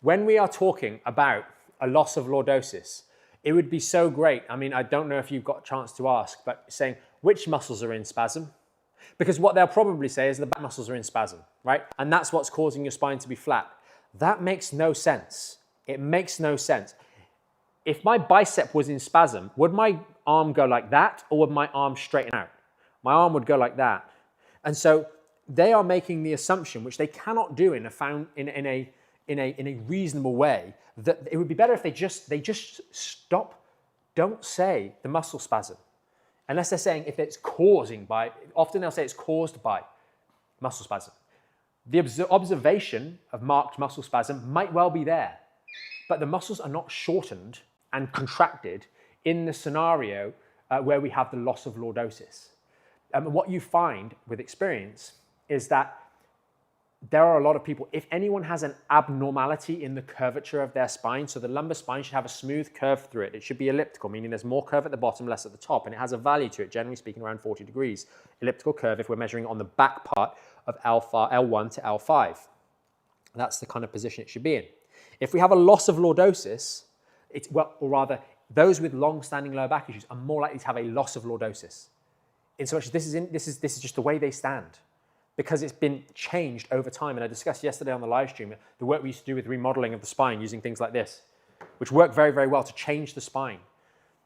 when we are talking about a loss of lordosis, it would be so great. I mean, I don't know if you've got a chance to ask, but saying which muscles are in spasm, because what they'll probably say is the back muscles are in spasm, right? And that's what's causing your spine to be flat. That makes no sense. It makes no sense. If my bicep was in spasm, would my arm go like that, or would my arm straighten out? My arm would go like that. And so they are making the assumption, which they cannot do in a reasonable way, that it would be better if they just stop, don't say the muscle spasm, unless they're saying if it's causing by, often they'll say it's caused by muscle spasm. The observation of marked muscle spasm might well be there, but the muscles are not shortened and contracted in the scenario where we have the loss of lordosis. What you find with experience is that there are a lot of people, if anyone has an abnormality in the curvature of their spine, so the lumbar spine should have a smooth curve through it. It should be elliptical, meaning there's more curve at the bottom, less at the top, and it has a value to it, generally speaking around 40 degrees. Elliptical curve if we're measuring on the back part of L1 to L5. That's the kind of position it should be in. If we have a loss of lordosis, or rather, those with long-standing lower back issues are more likely to have a loss of lordosis. In so much as this is just the way they stand, because it's been changed over time. And I discussed yesterday on the live stream the work we used to do with remodeling of the spine using things like this, which work very, very well to change the spine.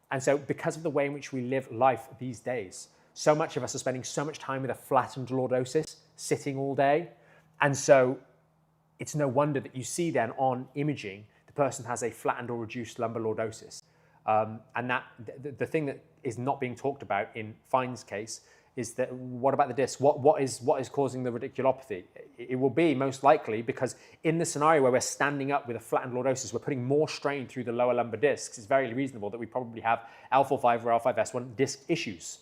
And so because of the way in which we live life these days, so much of us are spending so much time with a flattened lordosis, sitting all day. And so it's no wonder that you see then on imaging, the person has a flattened or reduced lumbar lordosis. And that the thing that is not being talked about in Fine's case is that what about the disc? What is causing the radiculopathy? It will be most likely because in the scenario where we're standing up with a flattened lordosis, we're putting more strain through the lower lumbar discs. It's very reasonable that we probably have L4-5 or L5-S1 disc issues.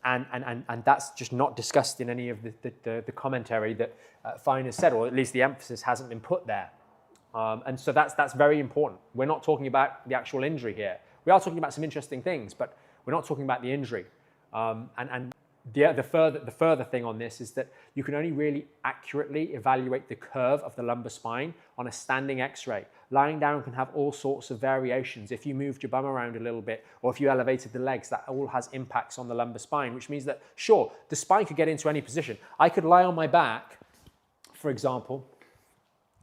And that's just not discussed in any of the commentary that Fine has said, or at least the emphasis hasn't been put there. And so that's very important. We're not talking about the actual injury here. We are talking about some interesting things, but we're not talking about the injury. And the further thing on this is that you can only really accurately evaluate the curve of the lumbar spine on a standing x-ray. Lying down can have all sorts of variations. If you moved your bum around a little bit, or if you elevated the legs, that all has impacts on the lumbar spine, which means that, sure, the spine could get into any position. I could lie on my back, for example.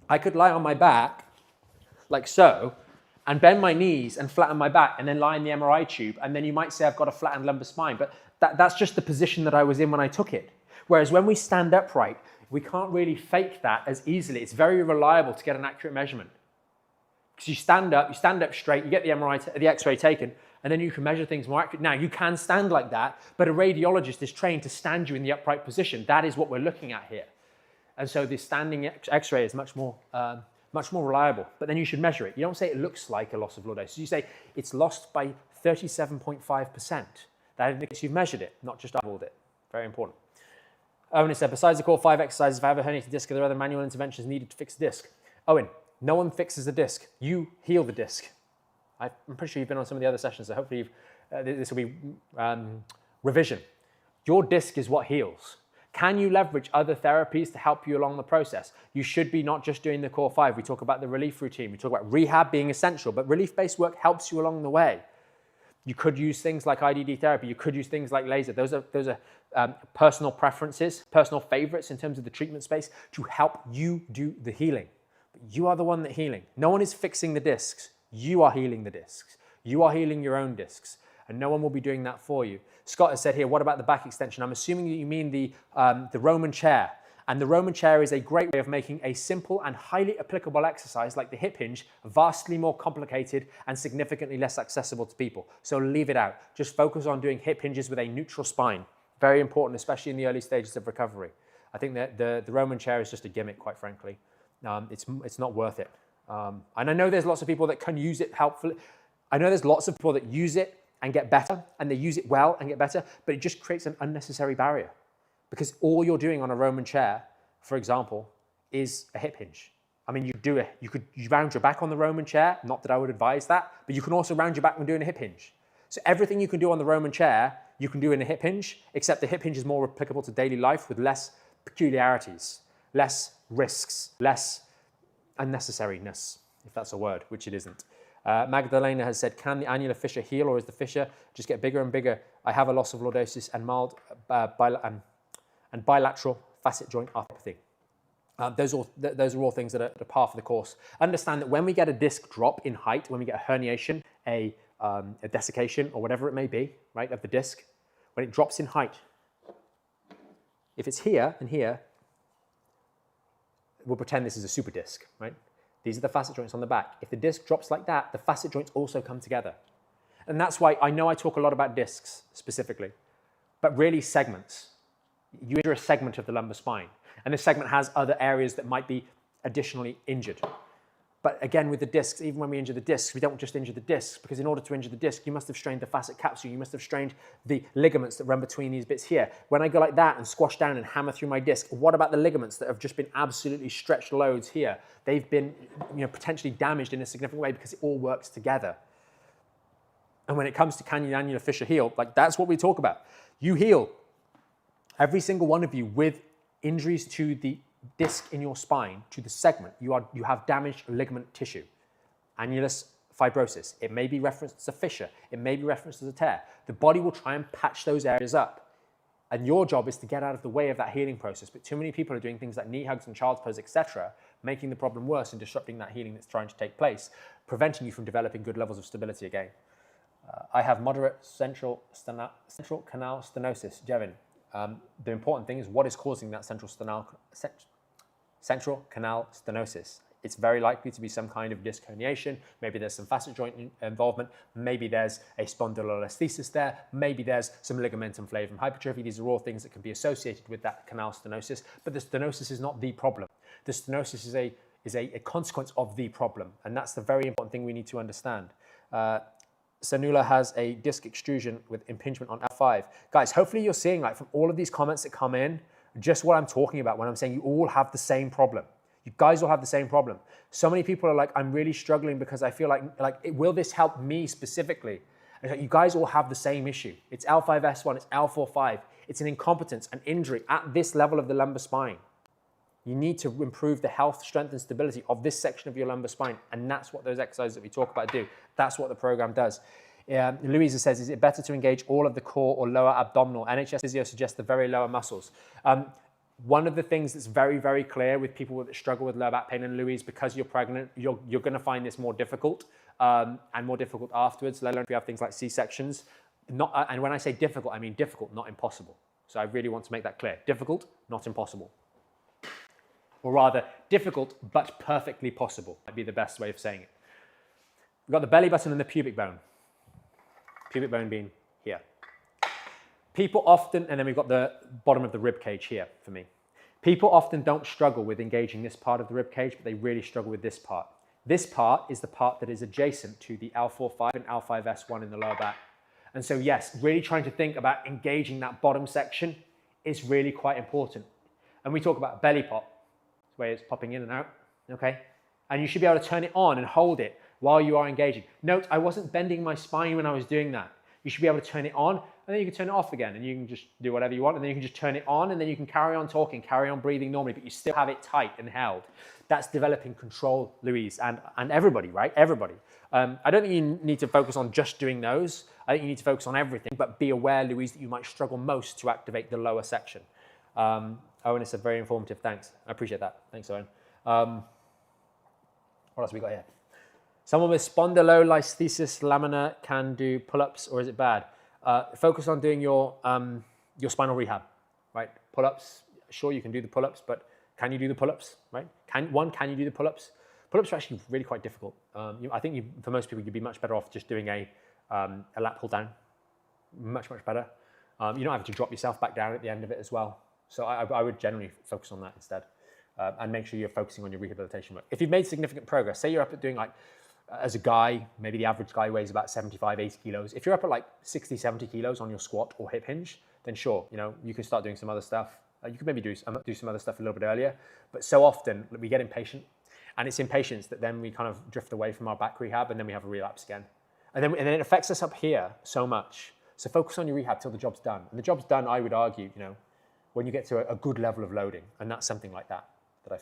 I could lie on my back, like so, and bend my knees and flatten my back, and then lie in the MRI tube, and then you might say I've got a flattened lumbar spine, but that's just the position that I was in when I took it. Whereas when we stand upright, we can't really fake that as easily. It's very reliable to get an accurate measurement. Because you stand up straight, you get the X-ray taken, and then you can measure things more accurately. Now, you can stand like that, but a radiologist is trained to stand you in the upright position. That is what we're looking at here. And so the standing x-ray is much more reliable, but then you should measure it. You don't say it looks like a loss of lordosis. You say it's lost by 37.5%. That indicates you've measured it, not just eyeballed it. Very important. Owen said, besides the core 5 exercises, if I have a herniated disc, are there other manual interventions needed to fix the disc? Owen, no one fixes the disc. You heal the disc. I'm pretty sure you've been on some of the other sessions, so hopefully this will be revision. Your disc is what heals. Can you leverage other therapies to help you along the process? You should be not just doing the core 5. We talk about the relief routine. We talk about rehab being essential, but relief-based work helps you along the way. You could use things like IDD therapy. You could use things like laser. Those are personal preferences, personal favorites in terms of the treatment space to help you do the healing. But you are the one that's healing. No one is fixing the discs. You are healing the discs. You are healing your own discs, and no one will be doing that for you. Scott has said here, what about the back extension? I'm assuming that you mean the Roman chair. And the Roman chair is a great way of making a simple and highly applicable exercise like the hip hinge vastly more complicated and significantly less accessible to people. So leave it out. Just focus on doing hip hinges with a neutral spine. Very important, especially in the early stages of recovery. I think that the Roman chair is just a gimmick, quite frankly. It's not worth it. And I know there's lots of people that can use it helpfully. I know there's lots of people that use it and get better, and they use it well and get better, but it just creates an unnecessary barrier. Because all you're doing on a Roman chair, for example, is a hip hinge. I mean, you could round your back on the Roman chair, not that I would advise that, but you can also round your back when doing a hip hinge. So everything you can do on the Roman chair, you can do in a hip hinge, except the hip hinge is more applicable to daily life with less peculiarities, less risks, less unnecessariness, if that's a word, which it isn't. Magdalena has said, can the annular fissure heal, or is the fissure just get bigger and bigger? I have a loss of lordosis and mild and bilateral facet joint arthropathy. Those are all things that are par for the course. Understand that when we get a disc drop in height, when we get a herniation, a desiccation, or whatever it may be, right, of the disc, when it drops in height, if it's here and here, we'll pretend this is a super disc, right? These are the facet joints on the back. If the disc drops like that, the facet joints also come together. And that's why I know I talk a lot about discs specifically, but really segments. You injure a segment of the lumbar spine, and this segment has other areas that might be additionally injured. But again, with the discs, even when we injure the discs, we don't just injure the discs, because in order to injure the disc, you must have strained the facet capsule, you must have strained the ligaments that run between these bits here. When I go like that and squash down and hammer through my disc, what about the ligaments that have just been absolutely stretched loads here? They've been, potentially damaged in a significant way because it all works together. And when it comes to can the annular fissure heal, like that's what we talk about. You heal, every single one of you, with injuries to the disc in your spine, to the segment. You have damaged ligament tissue, annulus fibrosis. It may be referenced as a fissure. It may be referenced as a tear. The body will try and patch those areas up. And your job is to get out of the way of that healing process. But too many people are doing things like knee hugs and child's pose, etc., making the problem worse and disrupting that healing that's trying to take place, preventing you from developing good levels of stability again. I have moderate central canal stenosis, Jevin. The important thing is what is causing that central canal stenosis. It's very likely to be some kind of disc herniation. Maybe there's some facet joint involvement. Maybe there's a spondylolisthesis there. Maybe there's some ligamentum flavum hypertrophy. These are all things that can be associated with that canal stenosis. But the stenosis is not the problem. The stenosis is a consequence of the problem. And that's the very important thing we need to understand. Sanula has a disc extrusion with impingement on L5. Guys, hopefully you're seeing, like, from all of these comments that come in, just what I'm talking about when I'm saying you all have the same problem. You guys all have the same problem. So many people are like, I'm really struggling because I feel like will this help me specifically? And like, you guys all have the same issue. It's L5S1, it's L45. It's an incompetence, an injury at this level of the lumbar spine. You need to improve the health, strength, and stability of this section of your lumbar spine. And that's what those exercises that we talk about do. That's what the program does. Louisa says, is it better to engage all of the core or lower abdominal? NHS physio suggests the very lower muscles. One of the things that's very, very clear with people that struggle with lower back pain, and Louise, because you're pregnant, you're going to find this more difficult and more difficult afterwards, let alone if you have things like C-sections. And when I say difficult, I mean difficult, not impossible. So I really want to make that clear. Difficult, not impossible. Or rather, difficult, but perfectly possible, might be the best way of saying it. We've got the belly button and the pubic bone. Pubic bone being here. People often, and then we've got the bottom of the rib cage here for me. People often don't struggle with engaging this part of the rib cage, but they really struggle with this part. This part is the part that is adjacent to the L4-5 and L5-S1 in the lower back. And so yes, really trying to think about engaging that bottom section is really quite important. And we talk about belly pop, where it's popping in and out, okay? And you should be able to turn it on and hold it while you are engaging. Note, I wasn't bending my spine when I was doing that. You should be able to turn it on, and then you can turn it off again, and you can just do whatever you want, and then you can just turn it on, and then you can carry on talking, carry on breathing normally, but you still have it tight and held. That's developing control, Louise, and everybody, right? Everybody. I don't think you need to focus on just doing those. I think you need to focus on everything, but be aware, Louise, that you might struggle most to activate the lower section. Owen, it's a very informative, thanks. I appreciate that. Thanks, Owen. What else have we got here? Someone with spondylolisthesis lamina can do pull-ups, or is it bad? Focus on doing your spinal rehab, right? Pull-ups, sure you can do the pull-ups, but can you do the pull-ups, right? Can you do the pull-ups? Pull-ups are actually really quite difficult. I think for most people, you'd be much better off just doing a lat pull down. Much, much better. You don't have to drop yourself back down at the end of it as well. So I would generally focus on that instead. And make sure you're focusing on your rehabilitation work. If you've made significant progress, say you're up at doing like, as a guy, maybe the average guy weighs about 75, 80 kilos. If you're up at like 60, 70 kilos on your squat or hip hinge, then sure, you can start doing some other stuff. You could maybe do some other stuff a little bit earlier, but so often we get impatient, and it's impatience that then we kind of drift away from our back rehab, and then we have a relapse again. And then it affects us up here so much. So focus on your rehab till the job's done. And the job's done, I would argue, when you get to a good level of loading, and that's something like that I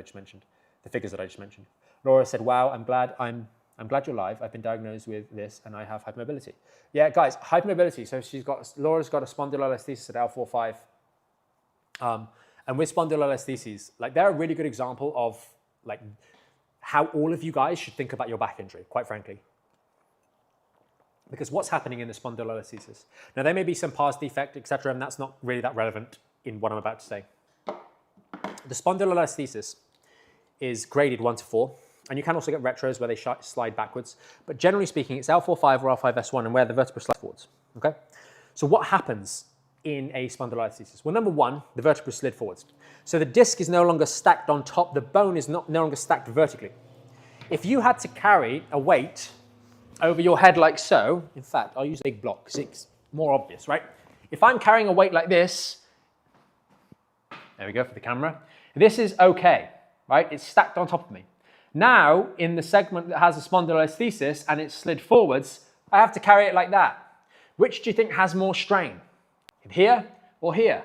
just mentioned, the figures that I just mentioned. Laura said, wow, I'm glad you're live. I've been diagnosed with this and I have hypermobility. Yeah, guys, hypermobility. So Laura's got a spondylolisthesis at L4-5. And with spondylolistheses, like they're a really good example of like how all of you guys should think about your back injury, quite frankly. Because what's happening in the spondylolisthesis? Now there may be some pars defect, etc., and that's not really that relevant in what I'm about to say. The spondylolisthesis is graded 1 to 4, and you can also get retros where they slide backwards. But generally speaking, it's L4-5 or L5-S1, and where the vertebra slides forwards. Okay. So what happens in a spondylolisthesis? Well, number one, the vertebra slid forwards. So the disc is no longer stacked on top. The bone is no longer stacked vertically. If you had to carry a weight over your head like so, in fact, I'll use a big block because it's more obvious, right? If I'm carrying a weight like this, there we go for the camera. This is okay, right? It's stacked on top of me. Now, in the segment that has a spondylolisthesis and it's slid forwards, I have to carry it like that. Which do you think has more strain? Here or here?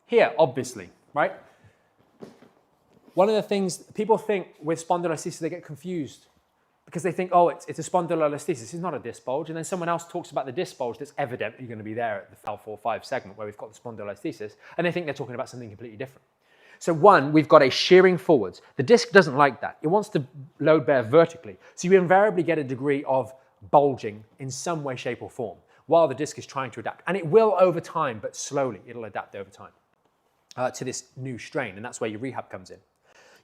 Here, obviously, right? One of the things people think with spondylolisthesis, they get confused because they think, oh, it's a spondylolisthesis, it's not a disc bulge. And then someone else talks about the disc bulge that's evidently going to be there at the L4-5 segment where we've got the spondylolisthesis, and they think they're talking about something completely different. So one, we've got a shearing forwards. The disc doesn't like that. It wants to load bear vertically. So you invariably get a degree of bulging in some way, shape, or form while the disc is trying to adapt. And it will over time, but slowly it'll adapt over time to this new strain, and that's where your rehab comes in.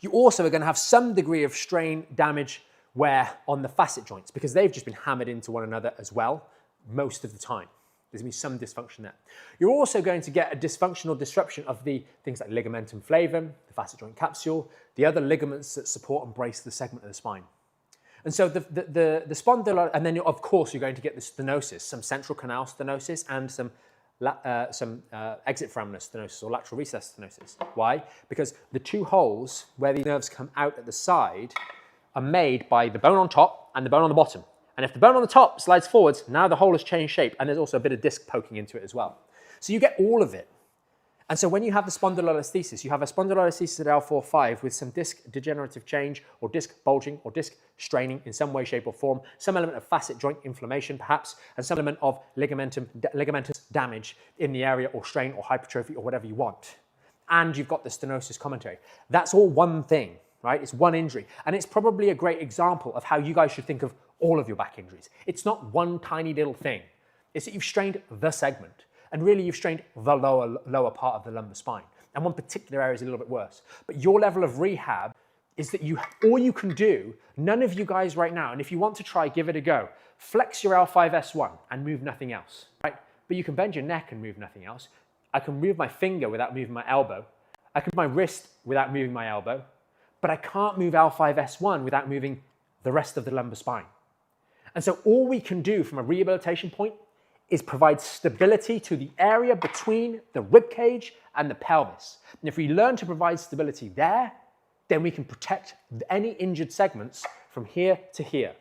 You also are going to have some degree of strain damage where on the facet joints, because they've just been hammered into one another as well most of the time. There's going to be some dysfunction there. You're also going to get a dysfunctional disruption of the things like ligamentum flavum, the facet joint capsule, the other ligaments that support and brace the segment of the spine. And so the spondylolisthesis, and then of course you're going to get the stenosis, some central canal stenosis and some exit foraminal stenosis or lateral recess stenosis. Why? Because the two holes where the nerves come out at the side are made by the bone on top and the bone on the bottom. And if the bone on the top slides forwards, now the hole has changed shape, and there's also a bit of disc poking into it as well. So you get all of it. And so when you have the spondylolisthesis, you have a spondylolisthesis at L4-5 with some disc degenerative change or disc bulging or disc straining in some way, shape or form, some element of facet joint inflammation perhaps, and some element of ligamentous damage in the area or strain or hypertrophy or whatever you want. And you've got the stenosis commentary. That's all one thing, right? It's one injury. And it's probably a great example of how you guys should think of all of your back injuries. It's not one tiny little thing. It's that you've strained the segment. And really, you've strained the lower part of the lumbar spine. And one particular area is a little bit worse. But your level of rehab is that all you can do, none of you guys right now, and if you want to try, give it a go, flex your L5-S1 and move nothing else, right? But you can bend your neck and move nothing else. I can move my finger without moving my elbow. I can move my wrist without moving my elbow, but I can't move L5-S1 without moving the rest of the lumbar spine. And so all we can do from a rehabilitation point is provide stability to the area between the rib cage and the pelvis. And if we learn to provide stability there, then we can protect any injured segments from here to here.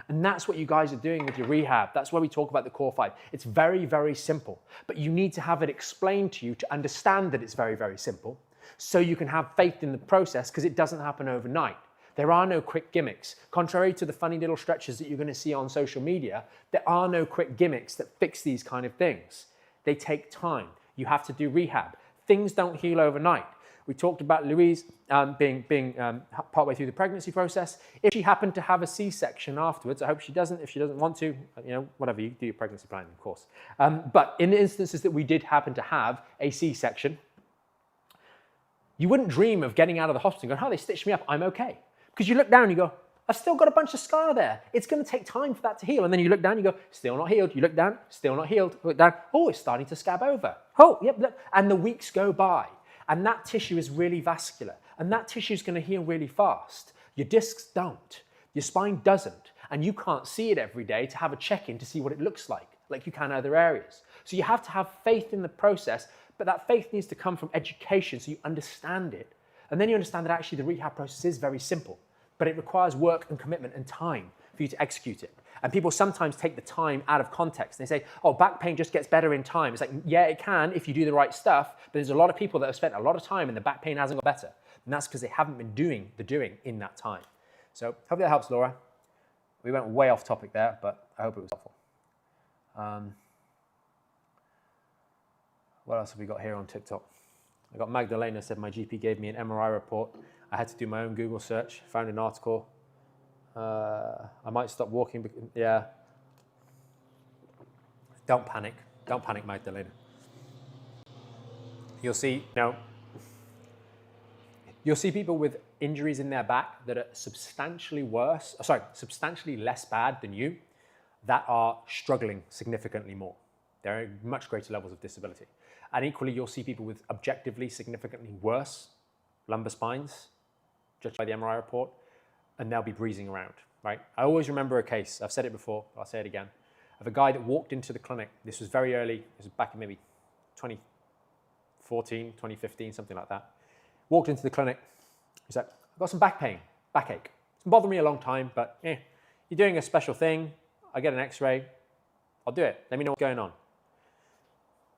And that's what you guys are doing with your rehab. That's why we talk about the core 5. It's very, very simple, but you need to have it explained to you to understand that it's very, very simple, so you can have faith in the process, because it doesn't happen overnight. There are no quick gimmicks. Contrary to the funny little stretches that you're going to see on social media, there are no quick gimmicks that fix these kind of things. They take time. You have to do rehab. Things don't heal overnight. We talked about Louise being partway through the pregnancy process. If she happened to have a C-section afterwards, I hope she doesn't. If she doesn't want to, whatever, you do your pregnancy planning, of course. But in the instances that we did happen to have a C-section, you wouldn't dream of getting out of the hospital and going, oh, they stitched me up, I'm okay. Because you look down and you go, I've still got a bunch of scar there. It's going to take time for that to heal. And then you look down, you go, still not healed. You look down, still not healed. You look down, oh, it's starting to scab over. Oh, yep, look. And the weeks go by. And that tissue is really vascular. And that tissue is going to heal really fast. Your discs don't. Your spine doesn't. And you can't see it every day to have a check-in to see what it looks like you can other areas. So you have to have faith in the process, but that faith needs to come from education so you understand it. And then you understand that actually the rehab process is very simple, but it requires work and commitment and time for you to execute it. And people sometimes take the time out of context. They say, oh, back pain just gets better in time. It's like, yeah, it can if you do the right stuff, but there's a lot of people that have spent a lot of time and the back pain hasn't got better. And that's because they haven't been doing the doing in that time. So hope that helps, Laura. We went way off topic there, but I hope it was helpful. What else have we got here on TikTok? I got Magdalena said my GP gave me an MRI report. I had to do my own Google search, found an article. I might stop walking. Yeah. Don't panic. Don't panic, Magdalena. You'll see, you'll see people with injuries in their back that are substantially less bad than you, that are struggling significantly more. There are much greater levels of disability. And equally, you'll see people with objectively significantly worse lumbar spines, judged by the MRI report, and they'll be breezing around, right? I always remember a case, I've said it before, but I'll say it again, of a guy that walked into the clinic. This was very early, this was back in maybe 2014, 2015, something like that. Walked into the clinic, he's like, I've got some back pain, backache. It's been bothering me a long time, but you're doing a special thing, I get an x-ray, I'll do it, let me know what's going on.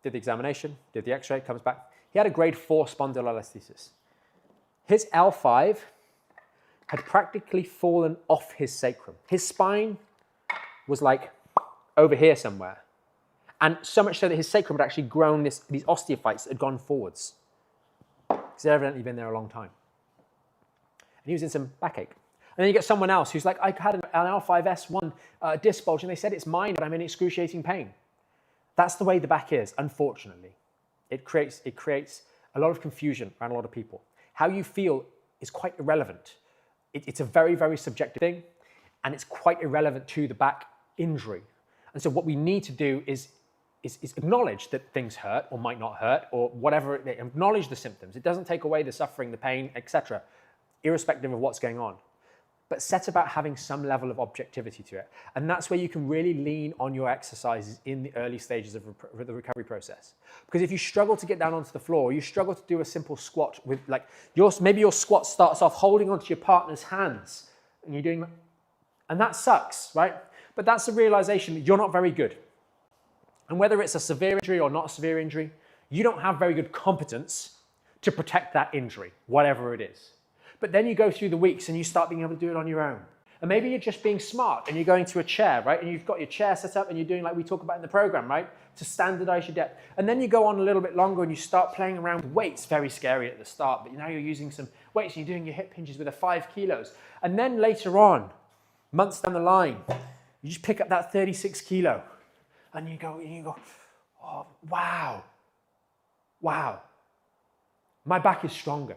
Did the examination, did the x-ray, comes back. He had a grade 4 spondylolisthesis. His L5 had practically fallen off his sacrum. His spine was like over here somewhere. And so much so that his sacrum had actually grown, these osteophytes had gone forwards. He's evidently been there a long time. And he was in some backache. And then you get someone else who's like, I had an L5-S1 disc bulge and they said it's minor, but I'm in excruciating pain. That's the way the back is, unfortunately. It creates a lot of confusion around a lot of people. How you feel is quite irrelevant. It's a very, very subjective thing, and it's quite irrelevant to the back injury. And so what we need to do is acknowledge that things hurt or might not hurt or whatever, acknowledge the symptoms. It doesn't take away the suffering, the pain, etc., irrespective of what's going on. But set about having some level of objectivity to it. And that's where you can really lean on your exercises in the early stages of the recovery process. Because if you struggle to get down onto the floor, you struggle to do a simple squat with maybe your squat starts off holding onto your partner's hands and you're doing, and that sucks, right? But that's the realization that you're not very good. And whether it's a severe injury or not a severe injury, you don't have very good competence to protect that injury, whatever it is. But then you go through the weeks and you start being able to do it on your own. And maybe you're just being smart and you're going to a chair, right? And you've got your chair set up and you're doing like we talk about in the program, right? To standardize your depth. And then you go on a little bit longer and you start playing around with weights. Very scary at the start, but now you're using some weights and you're doing your hip hinges with a 5 kilos. And then later on, months down the line, you just pick up that 36 kilo and you go, oh, wow, my back is stronger.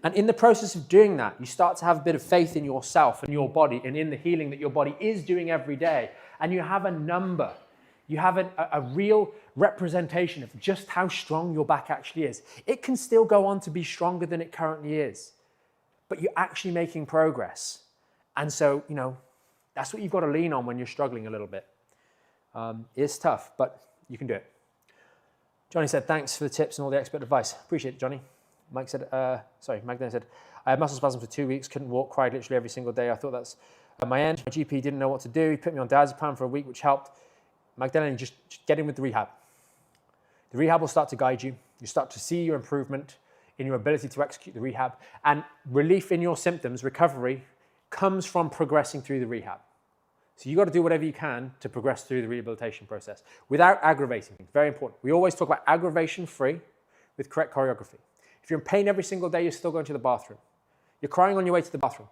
And in the process of doing that, you start to have a bit of faith in yourself and your body and in the healing that your body is doing every day. And you have a number. You have a real representation of just how strong your back actually is. It can still go on to be stronger than it currently is, but you're actually making progress. And so, you know, that's what you've got to lean on when you're struggling a little bit. It's tough, but you can do it. Johnny said, thanks for the tips and all the expert advice. Appreciate it, Johnny. Mike said, Magdalene said, I had muscle spasms for 2 weeks, couldn't walk, cried literally every single day. I thought that's at my end. My GP didn't know what to do. He put me on diazepam for a week, which helped. Magdalene, just get in with the rehab. The rehab will start to guide you. You start to see your improvement in your ability to execute the rehab. And relief in your symptoms, recovery, comes from progressing through the rehab. So you've got to do whatever you can to progress through the rehabilitation process without aggravating things. Very important. We always talk about aggravation-free with correct choreography. If you're in pain every single day, you're still going to the bathroom. You're crying on your way to the bathroom.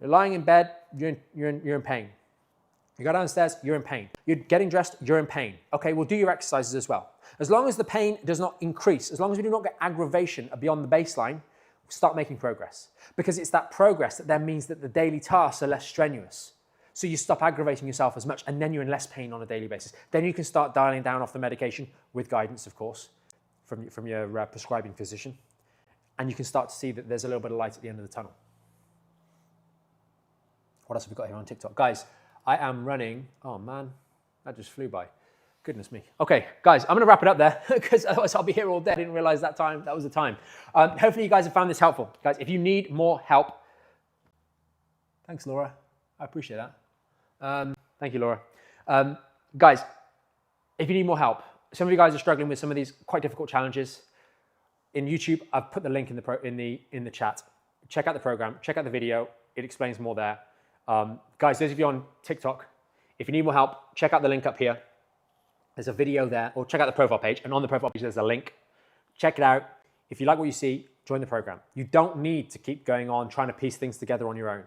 You're lying in bed, you're in pain. You go downstairs, you're in pain. You're getting dressed, you're in pain. Okay, we'll do your exercises as well. As long as the pain does not increase, as long as we do not get aggravation beyond the baseline, start making progress. Because it's that progress that then means that the daily tasks are less strenuous. So you stop aggravating yourself as much, and then you're in less pain on a daily basis. Then you can start dialing down off the medication with guidance, of course, from your prescribing physician. And you can start to see that there's a little bit of light at the end of the tunnel. What else have we got here on TikTok? Guys, I am running. Oh man, that just flew by. Goodness me. Okay, guys, I'm gonna wrap it up there because otherwise I'll be here all day. I didn't realize that was the time. Hopefully you guys have found this helpful. Guys, if you need more help, thanks, Laura. I appreciate that. Thank you, Laura. Guys, if you need more help, some of you guys are struggling with some of these quite difficult challenges. In YouTube, I've put the link in the chat. Check out the program, check out the video. It explains more there. Guys, those of you on TikTok, if you need more help, check out the link up here. There's a video there, or check out the profile page. And on the profile page, there's a link. Check it out. If you like what you see, join the program. You don't need to keep going on trying to piece things together on your own.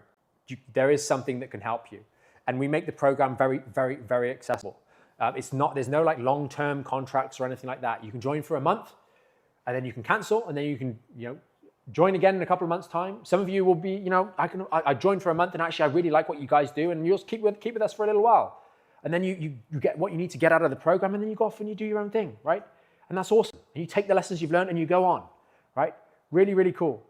There is something that can help you. And we make the program very, very, very accessible. There's no like long-term contracts or anything like that. You can join for a month, and then you can cancel, and then you can, join again in a couple of months' time. Some of you will be, I joined for a month, and actually I really like what you guys do, and you'll keep with us for a little while. And then you get what you need to get out of the program, and then you go off and you do your own thing, right? And that's awesome. And you take the lessons you've learned and you go on, right? Really, really cool.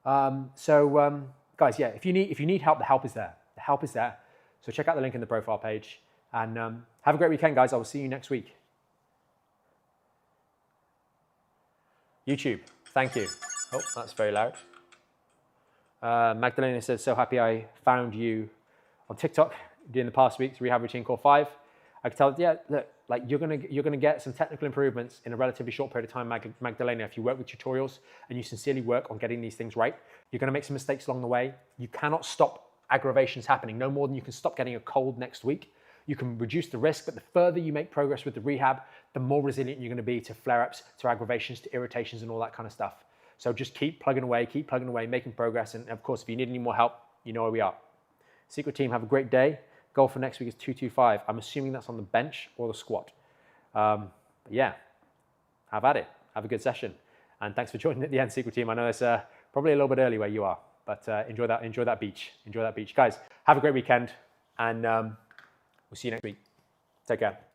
Guys, yeah, if you need help, the help is there. The help is there. So check out the link in the profile page, and have a great weekend, guys. I will see you next week. YouTube, thank you. Oh, that's very loud. Magdalena says, so happy I found you on TikTok during the past week's rehab routine core 5. I can tell, yeah, look, like you're gonna get some technical improvements in a relatively short period of time, Magdalena, if you work with tutorials and you sincerely work on getting these things right. You're gonna make some mistakes along the way. You cannot stop aggravations happening, no more than you can stop getting a cold next week. You can reduce the risk, but the further you make progress with the rehab, the more resilient you're gonna be to flare-ups, to aggravations, to irritations and all that kind of stuff. So just keep plugging away, making progress. And of course, if you need any more help, you know where we are. Secret team, have a great day. Goal for next week is 225. I'm assuming that's on the bench or the squat. Yeah, have at it. Have a good session. And thanks for joining at the end, Secret team. I know it's probably a little bit early where you are, but enjoy that beach. Enjoy that beach. Guys, have a great weekend, and we'll see you next week. Take care.